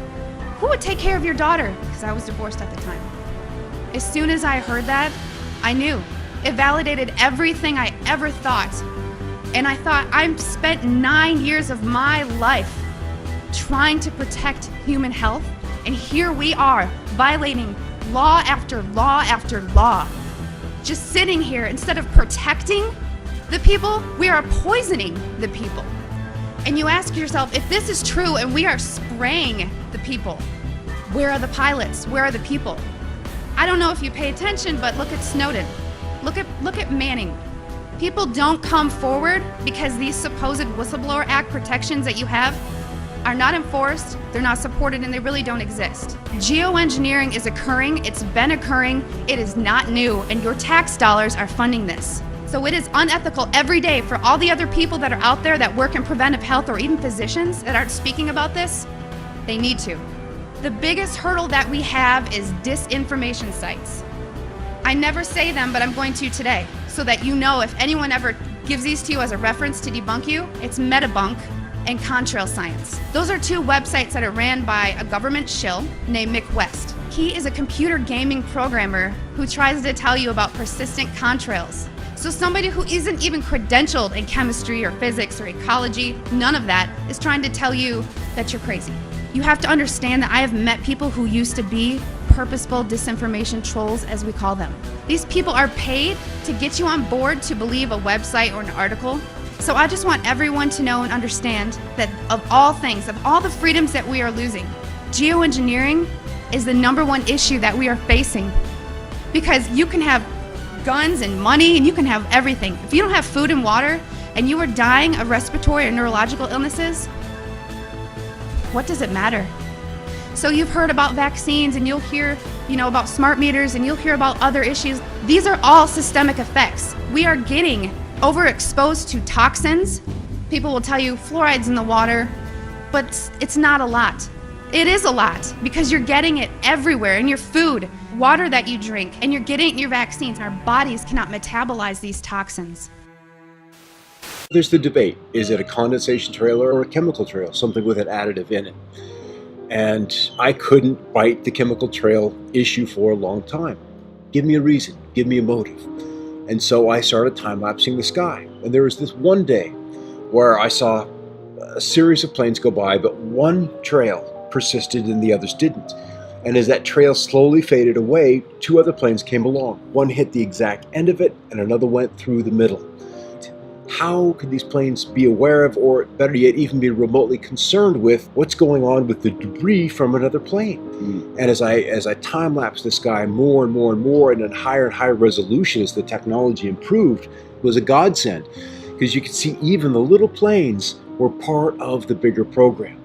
Who would take care of your daughter?" Because I was divorced at the time. As soon as I heard that, I knew. It validated everything I ever thought. And I thought, I've spent 9 years of my life trying to protect human health, and here we are, violating law after law after law. Just sitting here, instead of protecting the people, we are poisoning the people. And you ask yourself, if this is true and we are spraying the people, where are the pilots? Where are the people? I don't know if you pay attention, but look at Snowden. Look at Manning. People don't come forward because these supposed whistleblower act protections that you have, are not enforced, they're not supported, and they really don't exist. Geoengineering is occurring, it's been occurring, it is not new, and your tax dollars are funding this. So it is unethical every day for all the other people that are out there that work in preventive health, or even physicians that aren't speaking about this. They need to. The biggest hurdle that we have is disinformation sites. I never say them, but I'm going to today, so that you know if anyone ever gives these to you as a reference to debunk you, it's Metabunk and Contrail Science. Those are two websites that are ran by a government shill named Mick West. He is a computer gaming programmer who tries to tell you about persistent contrails. So somebody who isn't even credentialed in chemistry or physics or ecology, none of that, is trying to tell you that you're crazy. You have to understand that I have met people who used to be purposeful disinformation trolls, as we call them. These people are paid to get you on board to believe a website or an article. So I just want everyone to know and understand that of all things, of all the freedoms that we are losing, geoengineering is the #1 issue that we are facing. Because you can have guns and money and you can have everything. If you don't have food and water and you are dying of respiratory or neurological illnesses, what does it matter? So you've heard about vaccines and you'll hear, about smart meters and you'll hear about other issues. These are all systemic effects. We are getting overexposed to toxins. People will tell you fluoride's in the water, but it's not a lot. It is a lot because you're getting it everywhere in your food, water that you drink, and you're getting it in your vaccines. Our bodies cannot metabolize these toxins. There's the debate. Is it a condensation trail or a chemical trail, something with an additive in it? And I couldn't fight the chemical trail issue for a long time. Give me a reason, give me a motive. And so I started time-lapsing the sky. And there was this one day where I saw a series of planes go by, but one trail persisted and the others didn't. And as that trail slowly faded away, 2 other planes came along. One hit the exact end of it, and another went through the middle. How could these planes be aware of, or better yet, even be remotely concerned with what's going on with the debris from another plane? And as I time-lapsed the sky more and more and more, and at higher and higher resolution as the technology improved, it was a godsend, because you could see even the little planes were part of the bigger program.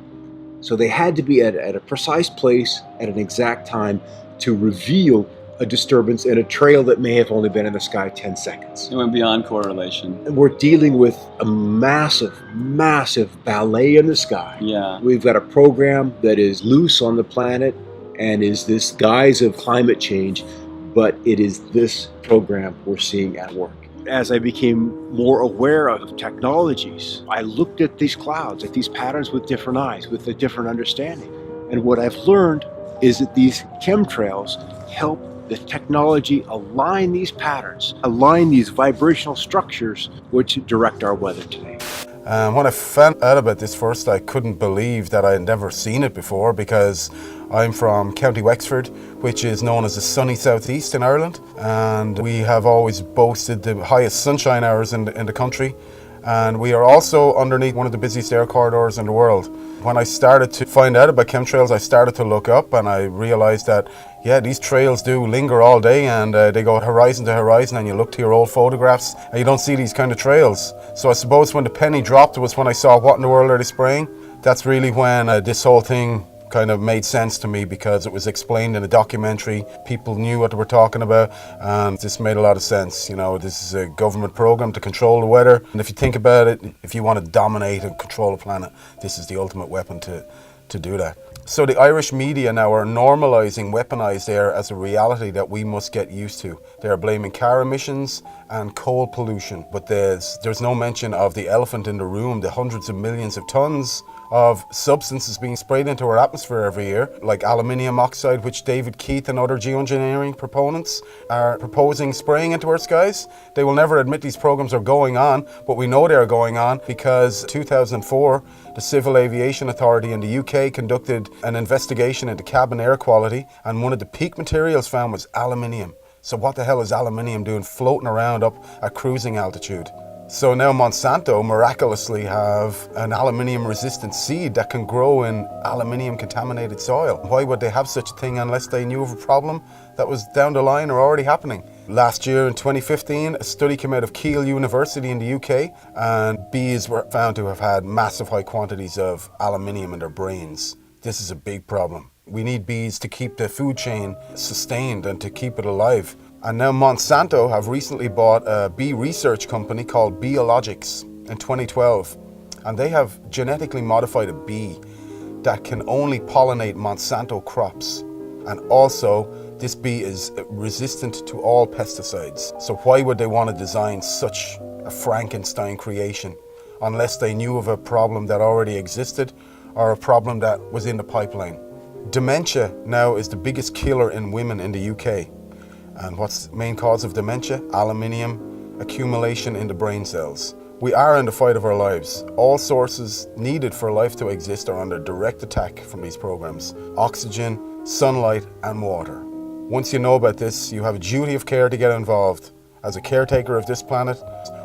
So they had to be at a precise place at an exact time to reveal a disturbance in a trail that may have only been in the sky 10 seconds. It went beyond correlation. And we're dealing with a massive, massive ballet in the sky. Yeah. We've got a program that is loose on the planet and is this guise of climate change, but it is this program we're seeing at work. As I became more aware of technologies, I looked at these clouds, at these patterns with different eyes, with a different understanding. And what I've learned is that these chemtrails help the technology align these patterns, align these vibrational structures which direct our weather today. When I found out about this first, I couldn't believe that I had never seen it before, because I'm from County Wexford, which is known as the sunny southeast in Ireland, and we have always boasted the highest sunshine hours in the country, and we are also underneath one of the busiest air corridors in the world. When I started to find out about chemtrails, I started to look up and I realized that, yeah, these trails do linger all day, and they go horizon to horizon, and you look to your old photographs and you don't see these kind of trails. So I suppose when the penny dropped was when I saw what in the world are they spraying. That's really when this whole thing kind of made sense to me, because it was explained in a documentary. People knew what they were talking about, and this made a lot of sense. This is a government program to control the weather, and if you think about it, if you want to dominate and control the planet, this is the ultimate weapon to do that. So the Irish media now are normalising weaponised air as a reality that we must get used to. They are blaming car emissions and coal pollution, but there's no mention of the elephant in the room, the hundreds of millions of tons of substances being sprayed into our atmosphere every year, like aluminium oxide, which David Keith and other geoengineering proponents are proposing spraying into our skies. They will never admit these programs are going on, but we know they are going on because 2004, the Civil Aviation Authority in the UK conducted an investigation into cabin air quality, and one of the peak materials found was aluminium. So what the hell is aluminium doing floating around up at cruising altitude? So now Monsanto miraculously have an aluminium-resistant seed that can grow in aluminium-contaminated soil. Why would they have such a thing unless they knew of a problem that was down the line or already happening? Last year in 2015, a study came out of Keele University in the UK, and bees were found to have had massive high quantities of aluminium in their brains. This is a big problem. We need bees to keep the food chain sustained and to keep it alive. And now Monsanto have recently bought a bee research company called Biologics in 2012, and they have genetically modified a bee that can only pollinate Monsanto crops. And also, this bee is resistant to all pesticides. So why would they want to design such a Frankenstein creation unless they knew of a problem that already existed or a problem that was in the pipeline? Dementia now is the biggest killer in women in the UK. And what's the main cause of dementia? Aluminium accumulation in the brain cells. We are in the fight of our lives. All sources needed for life to exist are under direct attack from these programs. Oxygen, sunlight, and water. Once you know about this, you have a duty of care to get involved. As a caretaker of this planet,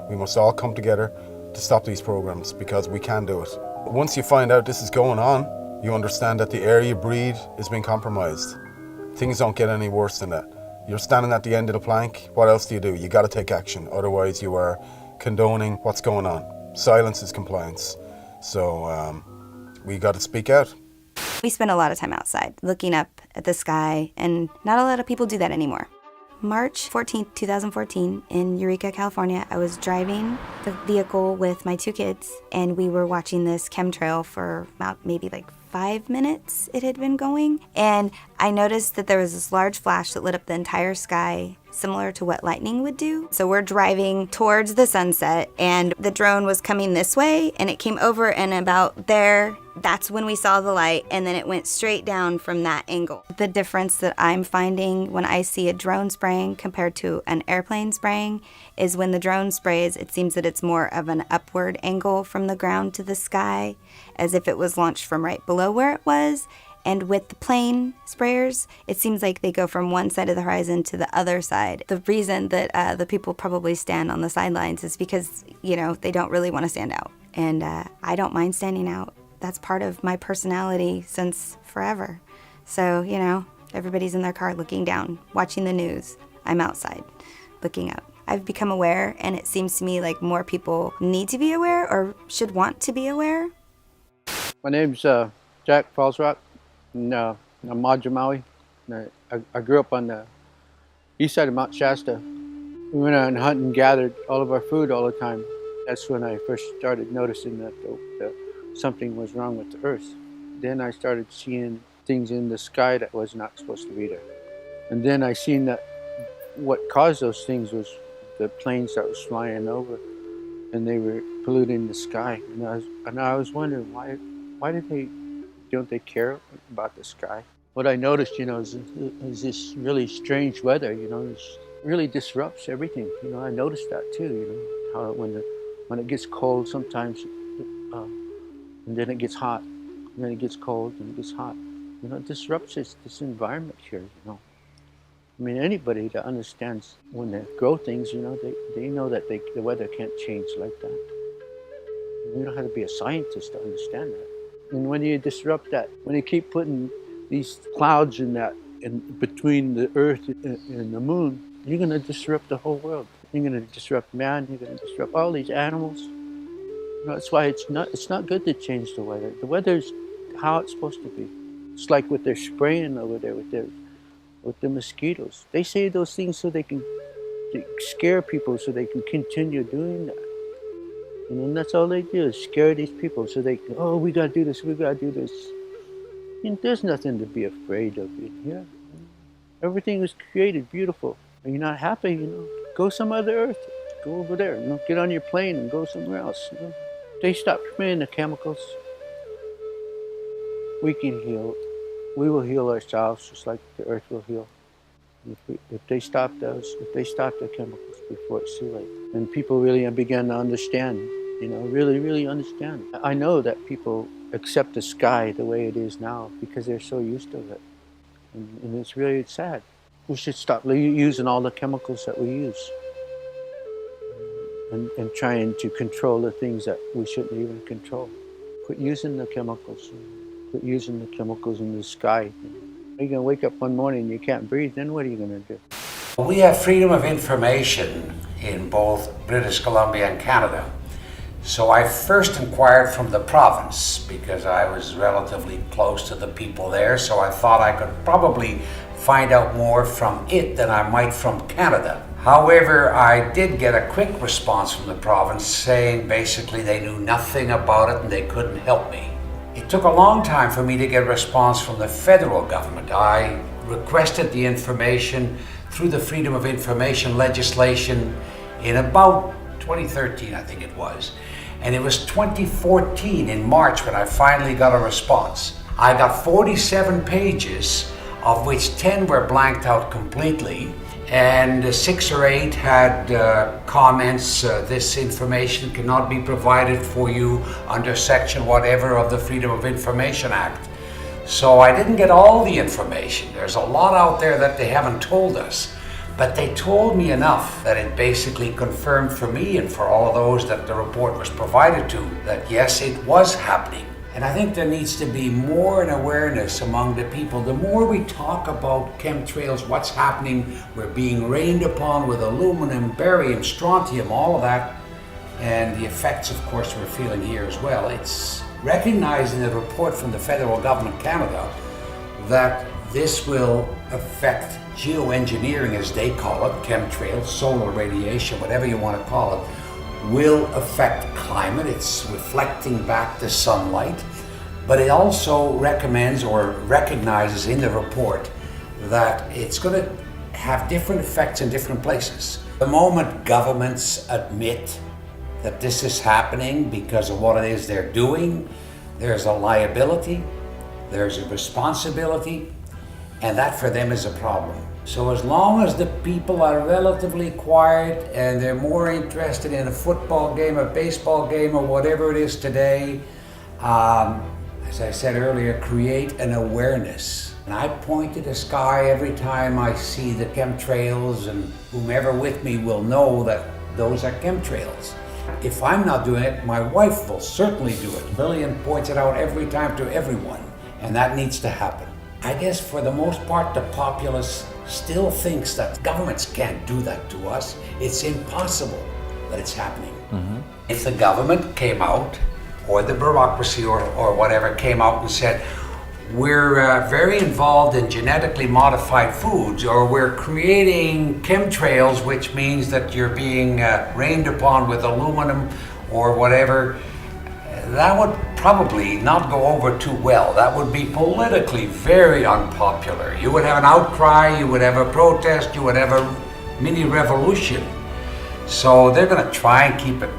we must all come together to stop these programs because we can do it. Once you find out this is going on, you understand that the air you breathe is being compromised. Things don't get any worse than that. You're standing at the end of the plank, what else do? You got to take action, otherwise you are condoning what's going on. Silence is compliance. So we got to speak out. We spend a lot of time outside looking up at the sky, and not a lot of people do that anymore. March 14th, 2014, in Eureka, California, I was driving the vehicle with my 2 kids, and we were watching this chemtrail for about maybe like 5 minutes it had been going. And I noticed that there was this large flash that lit up the entire sky, similar to what lightning would do. So we're driving towards the sunset, and the drone was coming this way, and it came over, and about there, that's when we saw the light, and then it went straight down from that angle. The difference that I'm finding when I see a drone spraying compared to an airplane spraying is when the drone sprays, it seems that it's more of an upward angle from the ground to the sky, as if it was launched from right below where it was. And with the plane sprayers, it seems like they go from one side of the horizon to the other side. The reason that the people probably stand on the sidelines is because, you know, they don't really want to stand out. And I don't mind standing out. That's part of my personality since forever. So, you know, everybody's in their car looking down, watching the news. I'm outside, looking up. I've become aware, and it seems to me like more people need to be aware or should want to be aware. My name's Jack Falsrock, and I'm Madra Maui. I grew up on the east side of Mount Shasta. We went out and hunted and gathered all of our food all the time. That's when I first started noticing that something was wrong with the earth. Then I started seeing things in the sky that was not supposed to be there. And then I seen that what caused those things was the planes that was flying over, and they were polluting the sky. And I was wondering why don't they care about the sky? What I noticed, you know, is this really strange weather. You know, it really disrupts everything. You know, I noticed that too. You know, how when it gets cold sometimes. And then it gets hot, and then it gets cold, and it gets hot. You know, it disrupts this environment here, you know. I mean, anybody that understands when they grow things, you know, they know that the weather can't change like that. You don't have to be a scientist to understand that. And when you disrupt that, when you keep putting these clouds in between the earth and the moon, you're going to disrupt the whole world. You're going to disrupt man, you're going to disrupt all these animals. That's why it's not good to change the weather. The weather's how it's supposed to be. It's like what they're spraying over there with the mosquitoes. They say those things so they can scare people, so they can continue doing that. And that's all they do is scare these people, so they can, oh, we gotta do this, we gotta do this. And there's nothing to be afraid of in here. Everything was created beautiful. Are you not happy? You know, go some other earth. Go over there. You know, get on your plane and go somewhere else. You know? They stop spraying the chemicals. We can heal. We will heal ourselves just like the earth will heal. If they stop the chemicals before it's too late. And people really begin to understand, you know, really, really understand. I know that people accept the sky the way it is now because they're so used to it. And it's really sad. We should stop using all the chemicals that we use. And trying to control the things that we shouldn't even control. Quit using the chemicals. Quit using the chemicals in the sky. You're going to wake up one morning and you can't breathe, then what are you going to do? We have freedom of information in both British Columbia and Canada. So I first inquired from the province because I was relatively close to the people there, so I thought I could probably find out more from it than I might from Canada. However, I did get a quick response from the province saying basically they knew nothing about it and they couldn't help me. It took a long time for me to get a response from the federal government. I requested the information through the Freedom of Information legislation in about 2013, I think it was. And it was 2014 in March when I finally got a response. I got 47 pages, of which 10 were blanked out completely, and 6 or 8 had comments, this information cannot be provided for you under section whatever of the Freedom of Information Act. So I didn't get all the information. There's a lot out there that they haven't told us. But they told me enough that it basically confirmed for me and for all of those that the report was provided to that yes, it was happening. And I think there needs to be more an awareness among the people. The more we talk about chemtrails, what's happening, we're being rained upon with aluminum, barium, strontium, all of that, and the effects, of course, we're feeling here as well. It's recognizing the report from the federal government, Canada, that this will affect geoengineering, as they call it, chemtrails, solar radiation, whatever you want to call it, will affect climate. It's reflecting back the sunlight, but it also recommends or recognizes in the report that it's going to have different effects in different places. The moment governments admit that this is happening because of what it is they're doing, there's a liability, there's a responsibility, and that for them is a problem. So as long as the people are relatively quiet and they're more interested in a football game, a baseball game, or whatever it is today, as I said earlier, create an awareness. And I point to the sky every time I see the chemtrails, and whomever with me will know that those are chemtrails. If I'm not doing it, my wife will certainly do it. Lillian points it out every time to everyone, and that needs to happen. I guess for the most part, the populace still thinks that governments can't do that to us. It's impossible that it's happening. Mm-hmm. If the government came out, or the bureaucracy or whatever came out and said, we're very involved in genetically modified foods, or we're creating chemtrails, which means that you're being rained upon with aluminum or whatever, that would probably not go over too well. That would be politically very unpopular. You would have an outcry, you would have a protest, you would have a mini revolution. So they're going to try and keep it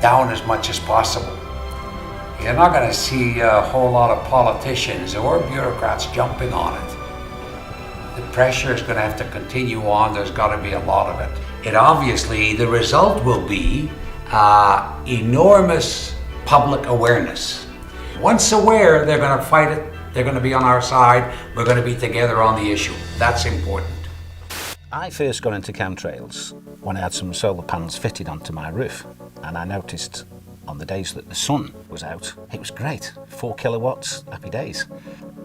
down as much as possible. You're not going to see a whole lot of politicians or bureaucrats jumping on it. The pressure is going to have to continue on. There's got to be a lot of it. It obviously, the result will be enormous public awareness. Once aware, they're going to fight it. They're going to be on our side. We're going to be together on the issue. That's important. I first got into chemtrails when I had some solar panels fitted onto my roof, and I noticed on the days that the sun was out, it was great, 4 kilowatts, happy days.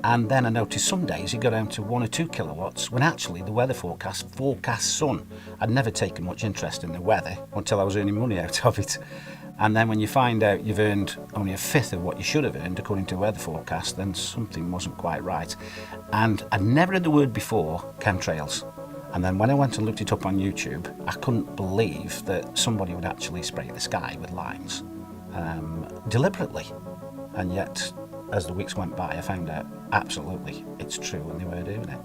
And then I noticed some days it got down to 1 or 2 kilowatts, when actually the weather forecast sun. I'd never taken much interest in the weather until I was earning money out of it. And then when you find out you've earned only a fifth of what you should have earned according to the weather forecast, then something wasn't quite right. And I'd never heard the word before, chemtrails. And then when I went and looked it up on YouTube, I couldn't believe that somebody would actually spray the sky with lines deliberately. And yet, as the weeks went by, I found out absolutely it's true and they were doing it.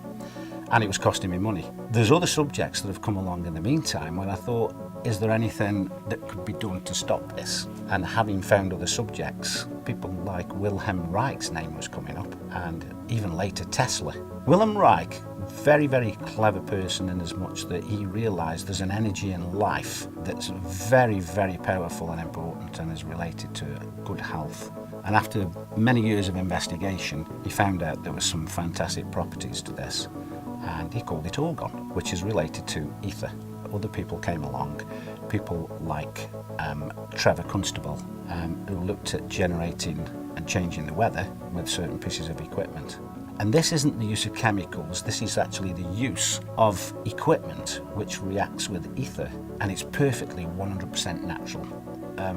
And it was costing me money. There's other subjects that have come along in the meantime when I thought, is there anything that could be done to stop this? And having found other subjects, people like Wilhelm Reich's name was coming up, and even later Tesla. Wilhelm Reich, very, very clever person in as much that he realised there's an energy in life that's very, very powerful and important and is related to good health. And after many years of investigation, he found out there were some fantastic properties to this, and he called it argon, which is related to ether. Other people came along, people like Trevor Constable, who looked at generating and changing the weather with certain pieces of equipment. And this isn't the use of chemicals, this is actually the use of equipment which reacts with ether, and it's perfectly 100% natural.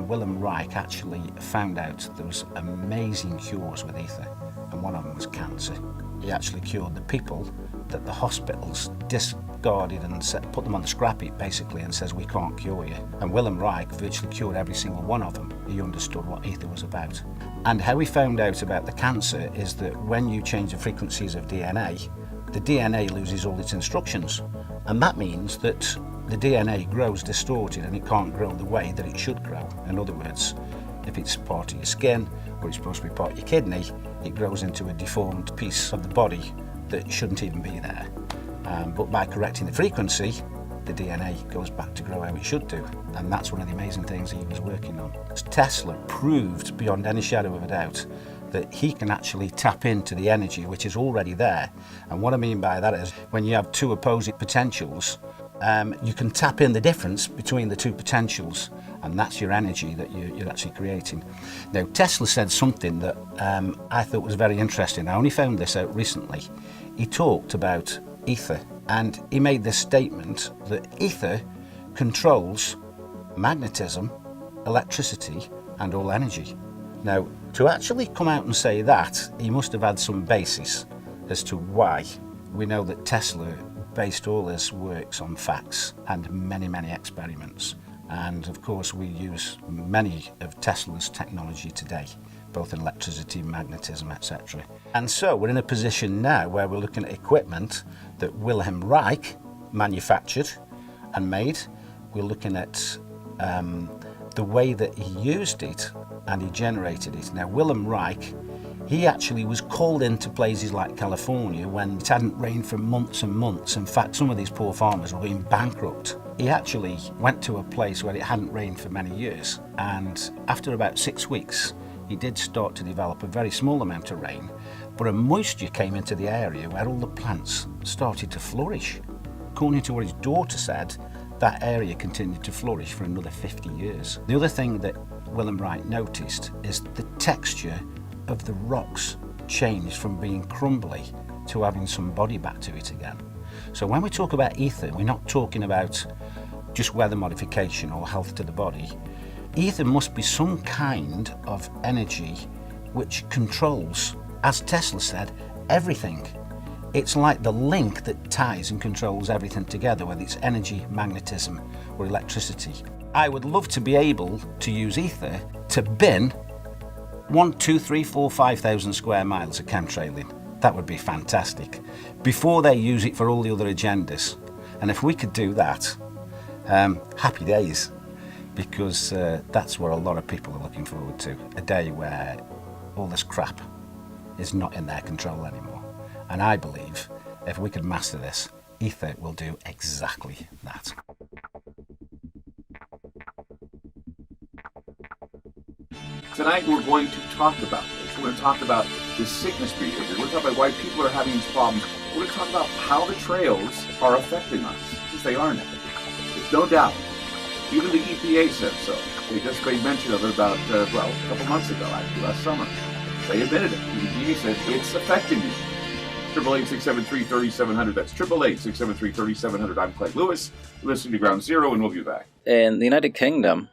Wilhelm Reich actually found out there was amazing cures with ether, and one of them was cancer. He actually cured the people that the hospitals discarded and put them on the scrap heap basically and says, we can't cure you. And Wilhelm Reich virtually cured every single one of them. He understood what ether was about. And how he found out about the cancer is that when you change the frequencies of DNA, the DNA loses all its instructions. And that means that the DNA grows distorted and it can't grow the way that it should grow. In other words, if it's part of your skin or it's supposed to be part of your kidney, it grows into a deformed piece of the body that shouldn't even be there. But by correcting the frequency, the DNA goes back to grow how it should do. And that's one of the amazing things he was working on. Tesla proved beyond any shadow of a doubt that he can actually tap into the energy which is already there. And what I mean by that is when you have two opposing potentials, you can tap in the difference between the two potentials, and that's your energy that you're actually creating. Now, Tesla said something that I thought was very interesting. I only found this out recently. He talked about ether, and he made this statement that ether controls magnetism, electricity, and all energy. Now, to actually come out and say that, he must have had some basis as to why. We know that Tesla based all his works on facts and many, many experiments. And of course, we use many of Tesla's technology today, both in electricity, magnetism, etc. And so we're in a position now where we're looking at equipment that Wilhelm Reich manufactured and made. We're looking at the way that he used it and he generated it. Now, Wilhelm Reich, he actually was called into places like California when it hadn't rained for months and months. In fact, some of these poor farmers were going bankrupt. He actually went to a place where it hadn't rained for many years, and after about 6 weeks, he did start to develop a very small amount of rain, but a moisture came into the area where all the plants started to flourish. According to what his daughter said, that area continued to flourish for another 50 years. The other thing that Wilhelm Reich noticed is the texture of the rocks changed from being crumbly to having some body back to it again. So when we talk about ether, we're not talking about just weather modification or health to the body. Ether must be some kind of energy which controls, as Tesla said, everything. It's like the link that ties and controls everything together, whether it's energy, magnetism, or electricity. I would love to be able to use ether to bin 1, 2, 3, 4, 5,000 square miles of chemtrailing. That would be fantastic, before they use it for all the other agendas. And if we could do that, happy days, because that's what a lot of people are looking forward to, a day where all this crap is not in their control anymore. And I believe if we could master this, ether will do exactly that. Tonight we're going to talk about this. We're going to talk about the sickness behavior. We're going to talk about why people are having these problems. We're going to talk about how the trails are affecting us, because they are now. There's no doubt. Even the EPA said so. They just made mention of it about, a couple months ago, actually, last summer. They admitted it. The EPA said it's affecting you. 888-673-3700. That's 888-673-3700. I'm Clay Lewis. You're listening to Ground Zero, and we'll be back. In the United Kingdom,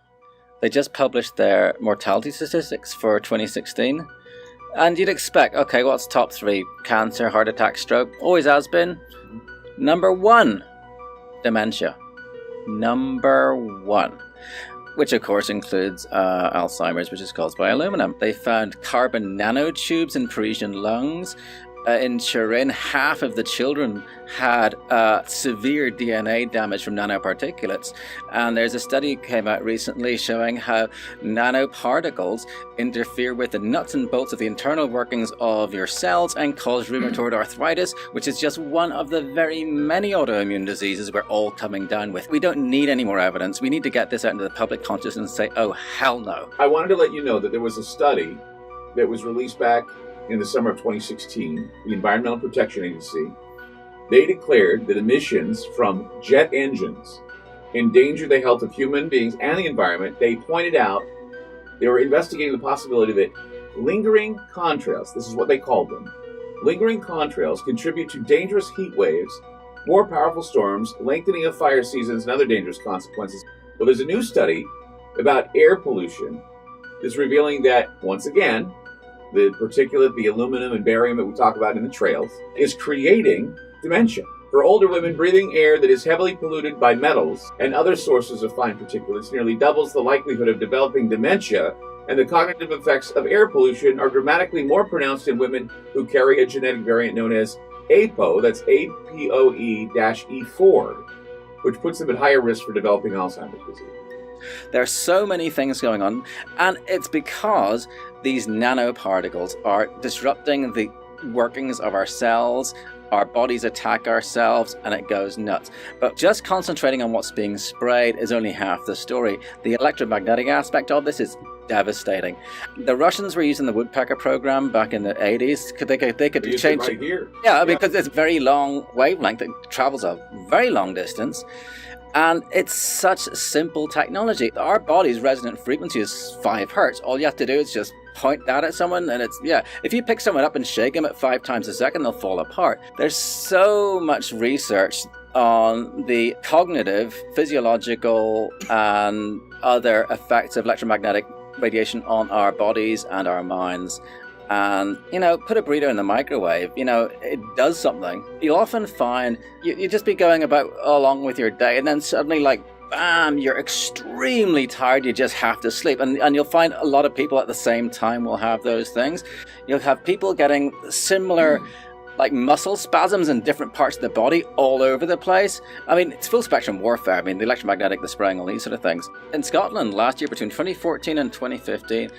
they just published their mortality statistics for 2016. And you'd expect, okay, what's top 3? Cancer, heart attack, stroke. Always has been. Number 1, dementia. Number 1. Which of course includes Alzheimer's, which is caused by aluminum. They found carbon nanotubes in Parisian lungs. In Turin, half of the children had severe DNA damage from nanoparticulates. And there's a study that came out recently showing how nanoparticles interfere with the nuts and bolts of the internal workings of your cells and cause rheumatoid arthritis, which is just one of the very many autoimmune diseases we're all coming down with. We don't need any more evidence. We need to get this out into the public consciousness and say, oh, hell no. I wanted to let you know that there was a study that was released back in the summer of 2016, the Environmental Protection Agency. They declared that emissions from jet engines endanger the health of human beings and the environment. They pointed out they were investigating the possibility that lingering contrails, this is what they called them, lingering contrails contribute to dangerous heat waves, more powerful storms, lengthening of fire seasons, and other dangerous consequences. Well, there's a new study about air pollution that's revealing that, once again, the particulate, the aluminum and barium that we talk about in the trails, is creating dementia. For older women, breathing air that is heavily polluted by metals and other sources of fine particulates nearly doubles the likelihood of developing dementia, and the cognitive effects of air pollution are dramatically more pronounced in women who carry a genetic variant known as APOE, that's APOE-E4, which puts them at higher risk for developing Alzheimer's disease. There are so many things going on, and it's because these nanoparticles are disrupting the workings of our cells. Our bodies attack ourselves and it goes nuts. But just concentrating on what's being sprayed is only half the story. The electromagnetic aspect of this is devastating. The Russians were using the woodpecker program back in the 80s. They could change it right here. Yeah, because it's very long wavelength. It travels a very long distance. And it's such simple technology. Our body's resonant frequency is 5 hertz. All you have to do is just point that at someone and it's, if you pick someone up and shake them at 5 times a second, they'll fall apart. There's so much research on the cognitive, physiological, and other effects of electromagnetic radiation on our bodies and our minds. And, put a burrito in the microwave, it does something. You'll often find you just be going about along with your day and then suddenly bam, you're extremely tired, you just have to sleep. And you'll find a lot of people at the same time will have those things. You'll have people getting similar muscle spasms in different parts of the body all over the place. I mean, it's full spectrum warfare. I mean, the electromagnetic, the spraying, all these sort of things. In Scotland last year, between 2014 and 2015,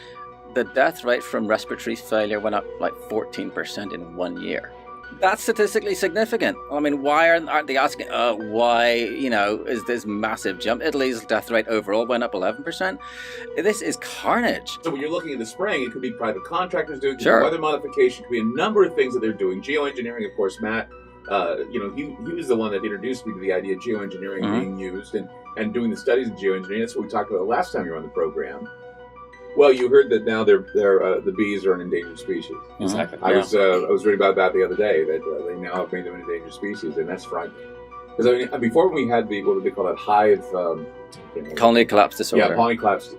the death rate from respiratory failure went up 14% in 1 year. That's statistically significant. I mean, why aren't they asking, why, is this massive jump? Italy's death rate overall went up 11%. This is carnage. So when you're looking at the spraying, it could be private contractors doing, it could Sure. be weather modification, it could be a number of things that they're doing. Geoengineering, of course, Matt, he was the one that introduced me to the idea of geoengineering being used and doing the studies of geoengineering. That's what we talked about last time you were on the program. Well, you heard that now the bees are an endangered species. Exactly. I was reading about that the other day, that they now have made them an endangered species, and that's frightening. Because before we had what do they call that, hive... colony collapse disorder. Yeah, colony collapse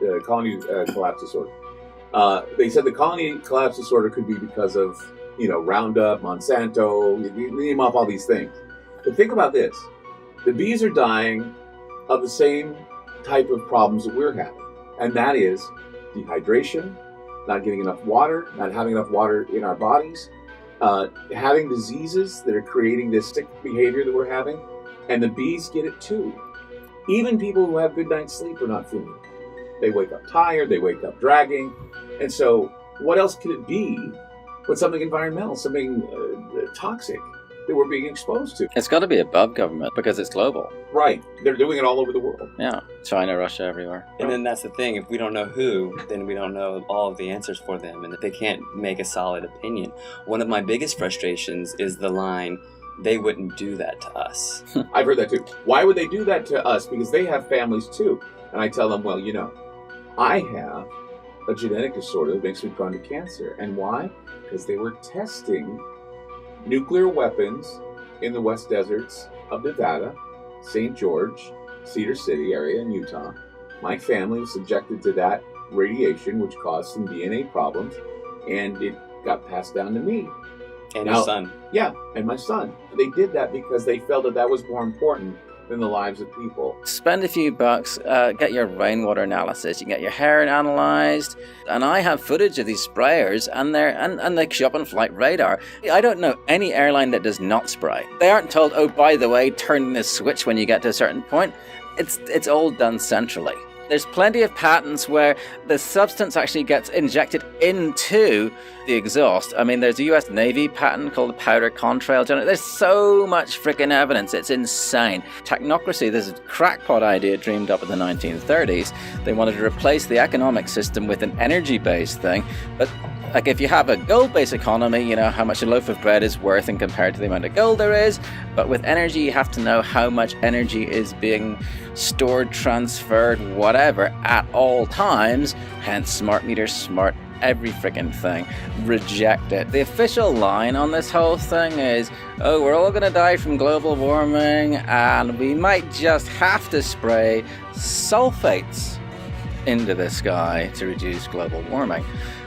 disorder. They said the colony collapse disorder could be because of, Roundup, Monsanto, you name off all these things. But think about this. The bees are dying of the same type of problems that we're having, and that is dehydration, not getting enough water, not having enough water in our bodies, having diseases that are creating this sick behavior that we're having, and the bees get it too. Even people who have good night's sleep are not feeling it. They wake up tired, they wake up dragging, and so what else could it be but something environmental, something toxic that we're being exposed to? It's got to be above government because it's global. Right. They're doing it all over the world. Yeah. China, Russia, everywhere. And then that's the thing. If we don't know who, then we don't know all of the answers for them. And if they can't make a solid opinion. One of my biggest frustrations is the line, they wouldn't do that to us. I've heard that too. Why would they do that to us? Because they have families too. And I tell them, well, I have a genetic disorder that makes me prone to cancer. And why? Because they were testing nuclear weapons in the West Deserts of Nevada, St. George, Cedar City area in Utah. My family was subjected to that radiation, which caused some DNA problems, and it got passed down to me. And your son. Yeah, and my son. They did that because they felt that was more important than the lives of people. Spend a few bucks, get your rainwater analysis, you can get your hair analyzed, and I have footage of these sprayers, and they show up on flight radar. I don't know any airline that does not spray. They aren't told, oh, by the way, turn this switch when you get to a certain point. It's all done centrally. There's plenty of patents where the substance actually gets injected into the exhaust. I mean, there's a US Navy patent called the powder contrail. There's so much freaking evidence. It's insane. Technocracy, this is a crackpot idea dreamed up in the 1930s. They wanted to replace the economic system with an energy-based thing. But if you have a gold-based economy, you know how much a loaf of bread is worth in compared to the amount of gold there is. But with energy, you have to know how much energy is being stored, transferred, whatever, at all times. Hence, smart meters, smart every freaking thing, reject it. The official line on this whole thing is, oh, we're all gonna die from global warming and we might just have to spray sulfates into the sky to reduce global warming.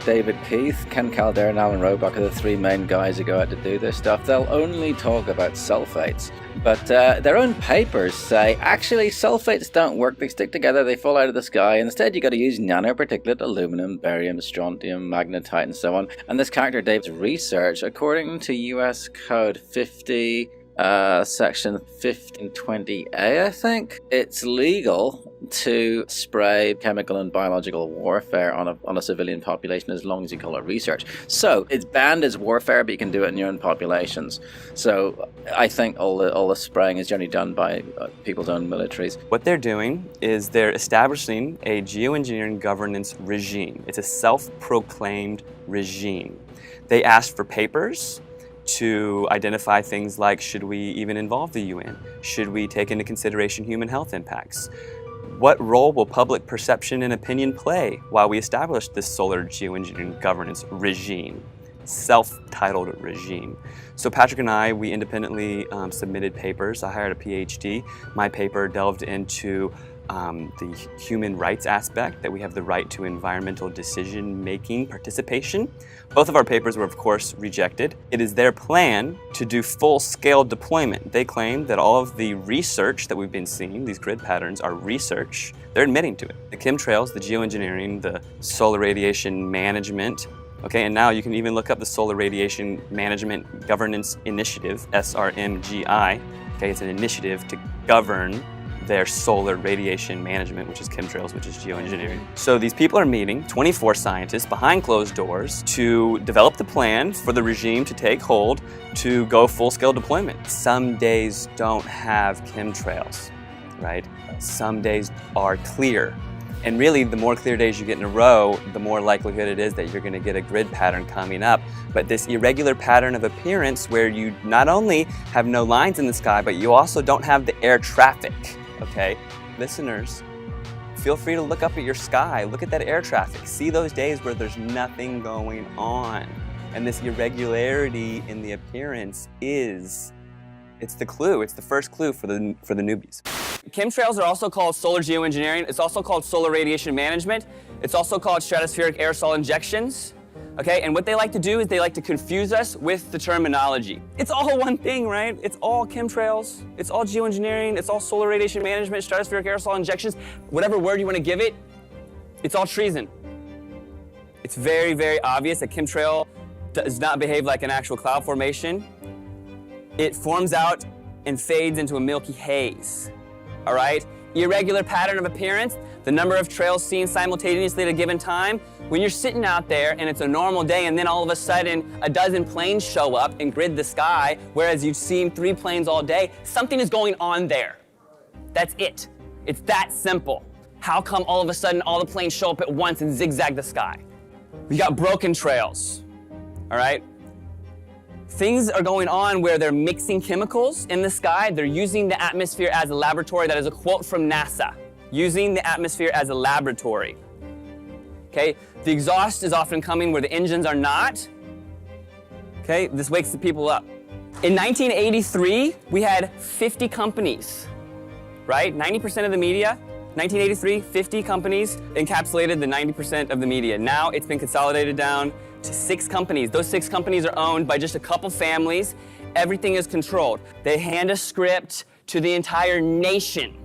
David Keith, Ken Calderon, and Alan Roebuck are the three main guys who go out to do this stuff. They'll only talk about sulfates, but their own papers say, actually, sulfates don't work. They stick together, they fall out of the sky. Instead, you got to use nanoparticulate aluminum, barium, strontium, magnetite, and so on. And this character, David's research, according to US Code 50, section 1520A, I think, it's legal to spray chemical and biological warfare on a civilian population as long as you call it research. So it's banned as warfare, but you can do it in your own populations. So I think all the spraying is generally done by people's own militaries. What they're doing is they're establishing a geoengineering governance regime. It's a self-proclaimed regime. They asked for papers to identify things like, should we even involve the UN? Should we take into consideration human health impacts? What role will public perception and opinion play while we establish this solar geoengineering governance regime, self-titled regime? So Patrick and I, we independently submitted papers. I hired a PhD. My paper delved into the human rights aspect, that we have the right to environmental decision-making participation. Both of our papers were, of course, rejected. It is their plan to do full-scale deployment. They claim that all of the research that we've been seeing, these grid patterns, are research. They're admitting to it. The chemtrails, the geoengineering, the solar radiation management, okay, and now you can even look up the Solar Radiation Management Governance Initiative, SRMGI. Okay, it's an initiative to govern their solar radiation management, which is chemtrails, which is geoengineering. So these people are meeting, 24 scientists behind closed doors, to develop the plan for the regime to take hold to go full-scale deployment. Some days don't have chemtrails, right? Some days are clear. And really, the more clear days you get in a row, the more likelihood it is that you're going to get a grid pattern coming up. But this irregular pattern of appearance, where you not only have no lines in the sky, but you also don't have the air traffic. Okay, listeners, feel free to look up at your sky, look at that air traffic, see those days where there's nothing going on. And this irregularity in the appearance it's the clue, it's the first clue for the newbies. Chemtrails are also called solar geoengineering, it's also called solar radiation management, it's also called stratospheric aerosol injections. Okay, and what they like to do is they like to confuse us with the terminology. It's all one thing, right? It's all chemtrails, it's all geoengineering, it's all solar radiation management, stratospheric aerosol injections, whatever word you want to give it, it's all treason. It's very, very obvious that chemtrail does not behave like an actual cloud formation. It forms out and fades into a milky haze, all right? Irregular pattern of appearance, the number of trails seen simultaneously at a given time. When you're sitting out there and it's a normal day and then all of a sudden a dozen planes show up and grid the sky, whereas you've seen 3 planes all day, something is going on there. That's it. It's that simple. How come all of a sudden all the planes show up at once and zigzag the sky? We got broken trails, all right? Things are going on where they're mixing chemicals in the sky. They're using the atmosphere as a laboratory. That is a quote from NASA. Using the atmosphere as a laboratory. Okay, the exhaust is often coming where the engines are not. Okay, this wakes the people up. In 1983, we had 50 companies, right? 90% of the media. 1983, 50 companies encapsulated the 90% of the media. Now it's been consolidated down to 6 companies. Those 6 companies are owned by just a couple families. Everything is controlled. They hand a script to the entire nation.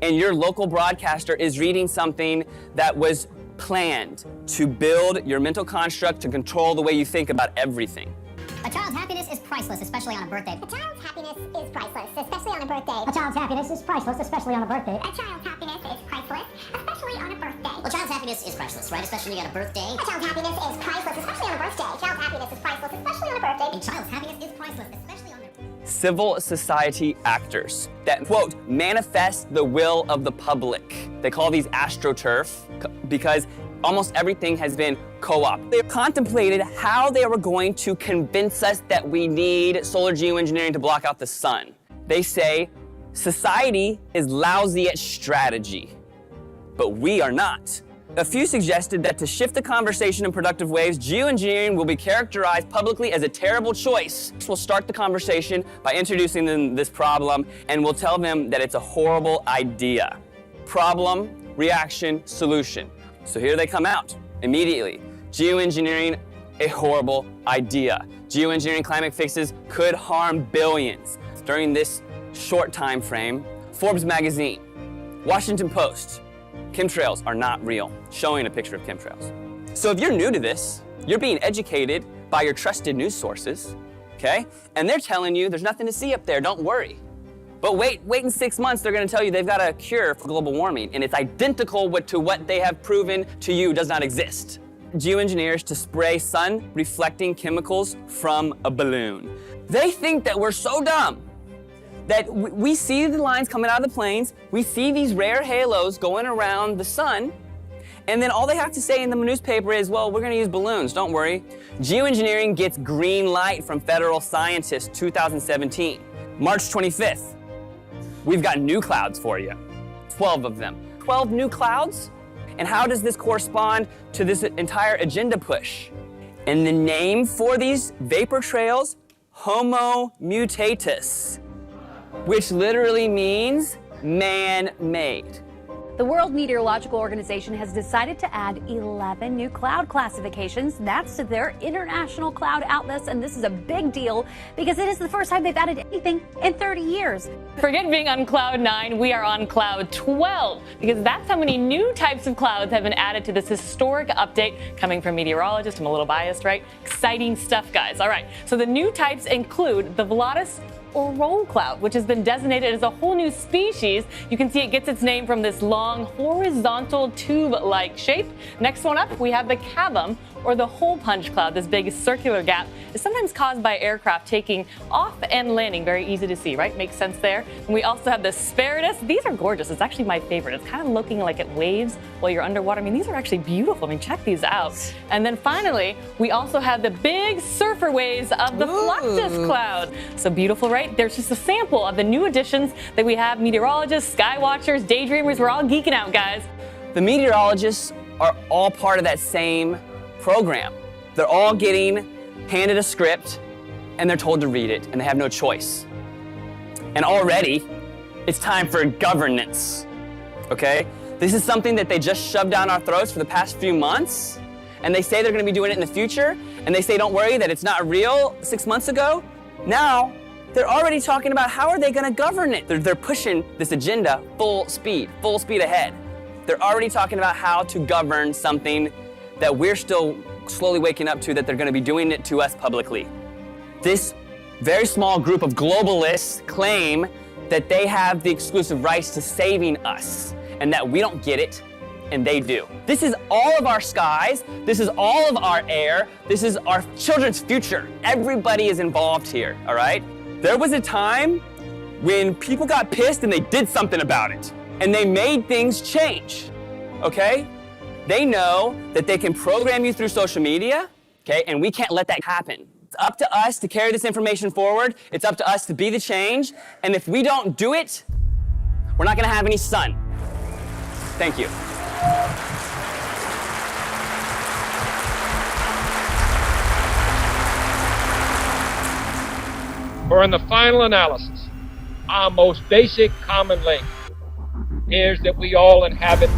And your local broadcaster is reading something that was planned to build your mental construct to control the way you think about everything. A child's happiness is priceless, especially on a birthday. A child's happiness is priceless, especially on a birthday. A child's happiness is priceless, especially on a birthday. A child's happiness is priceless, especially on a birthday. Well, a child's happiness is priceless, right? Especially on a birthday. A child's happiness is priceless, especially on a birthday. A child's happiness is priceless, especially on a birthday. A child's happiness is priceless, especially on a birthday. Civil society actors that, quote, manifest the will of the public. They call these astroturf because almost everything has been co-opted. They contemplated how they were going to convince us that we need solar geoengineering to block out the sun. They say society is lousy at strategy, but we are not. A few suggested that to shift the conversation in productive ways, geoengineering will be characterized publicly as a terrible choice. We'll start the conversation by introducing them this problem, and we'll tell them that it's a horrible idea. Problem, reaction, solution. So here they come out immediately. Geoengineering, a horrible idea. Geoengineering climate fixes could harm billions. During this short time frame, Forbes magazine, Washington Post, chemtrails are not real, showing a picture of chemtrails. So if you're new to this, you're being educated by your trusted news sources, okay? And they're telling you there's nothing to see up there, don't worry. But wait in 6 months, they're gonna tell you they've got a cure for global warming, and it's identical to what they have proven to you does not exist. Geoengineers to spray sun-reflecting chemicals from a balloon. They think that we're so dumb that we see the lines coming out of the planes, we see these rare halos going around the sun, and then all they have to say in the newspaper is, well, we're gonna use balloons, don't worry. Geoengineering gets green light from federal scientists, 2017. March 25th, we've got new clouds for you, 12 of them. 12 new clouds? And how does this correspond to this entire agenda push? And the name for these vapor trails, Homo mutatus, which literally means man-made. The World Meteorological Organization has decided to add 11 new cloud classifications. That's to their international cloud atlas, and this is a big deal because it is the first time they've added anything in 30 years. Forget being on cloud 9, we are on cloud 12 because that's how many new types of clouds have been added to this historic update coming from meteorologists. I'm a little biased, right? Exciting stuff, guys. All right, so the new types include the Volatus or roll cloud, which has been designated as a whole new species. You can see it gets its name from this long horizontal tube-like shape. Next one up, we have the cavum, or the hole punch cloud. This big circular gap is sometimes caused by aircraft taking off and landing. Very easy to see, right? Makes sense there. And we also have the spiritus. These are gorgeous. It's actually my favorite. It's kind of looking like it waves while you're underwater. I mean, these are actually beautiful. I mean, check these out. And then finally, we also have the big surfer waves of the Fluctus cloud. So beautiful, right? There's just a sample of the new additions that we have. Meteorologists, sky watchers, daydreamers, we're all geeking out, guys. The meteorologists are all part of that same program. They're all getting handed a script and they're told to read it and they have no choice. And already it's time for governance, okay? This is something that they just shoved down our throats for the past few months, and they say they're gonna be doing it in the future, and they say don't worry that it's not real 6 months ago. Now they're already talking about how are they gonna govern it. They're pushing this agenda full speed ahead. They're already talking about how to govern something that we're still slowly waking up to, that they're gonna be doing it to us publicly. This very small group of globalists claim that they have the exclusive rights to saving us and that we don't get it and they do. This is all of our skies, this is all of our air, this is our children's future. Everybody is involved here, all right? There was a time when people got pissed and they did something about it and they made things change, okay? They know that they can program you through social media, okay, and we can't let that happen. It's up to us to carry this information forward. It's up to us to be the change. And if we don't do it, we're not gonna have any sun. Thank you. For in the final analysis, our most basic common link is that we all inhabit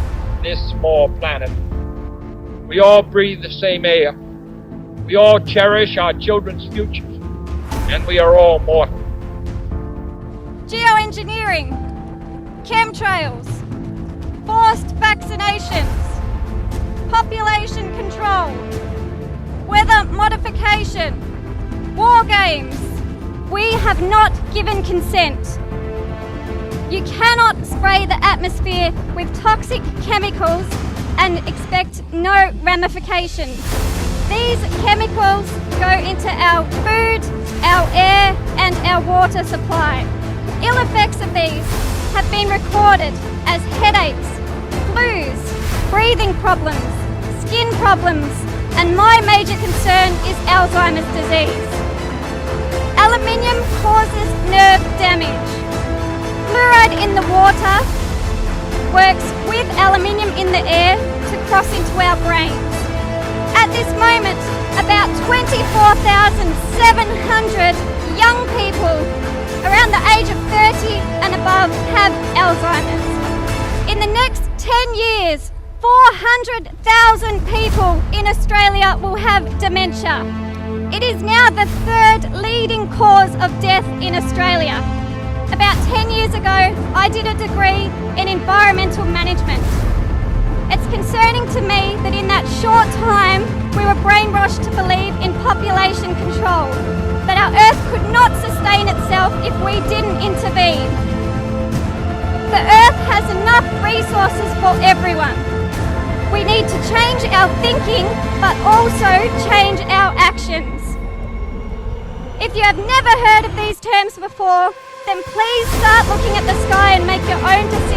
this small planet. We all breathe the same air. We all cherish our children's futures, and we are all mortal. Geoengineering, chemtrails, forced vaccinations, population control, weather modification, war games. We have not given consent. You cannot spray the atmosphere with toxic chemicals and expect no ramifications. These chemicals go into our food, our air, and our water supply. Ill effects of these have been recorded as headaches, flus, breathing problems, skin problems, and my major concern is Alzheimer's disease. Aluminium causes nerve damage. Fluoride in the water works with aluminium in the air to cross into our brains. At this moment, about 24,700 young people around the age of 30 and above have Alzheimer's. In the next 10 years, 400,000 people in Australia will have dementia. It is now the third leading cause of death in Australia. About 10 years ago, I did a degree in environmental management. It's concerning to me that in that short time, we were brainwashed to believe in population control, that our Earth could not sustain itself if we didn't intervene. The Earth has enough resources for everyone. We need to change our thinking, but also change our actions. If you have never heard of these terms before, then please start looking at the sky and make your own decisions.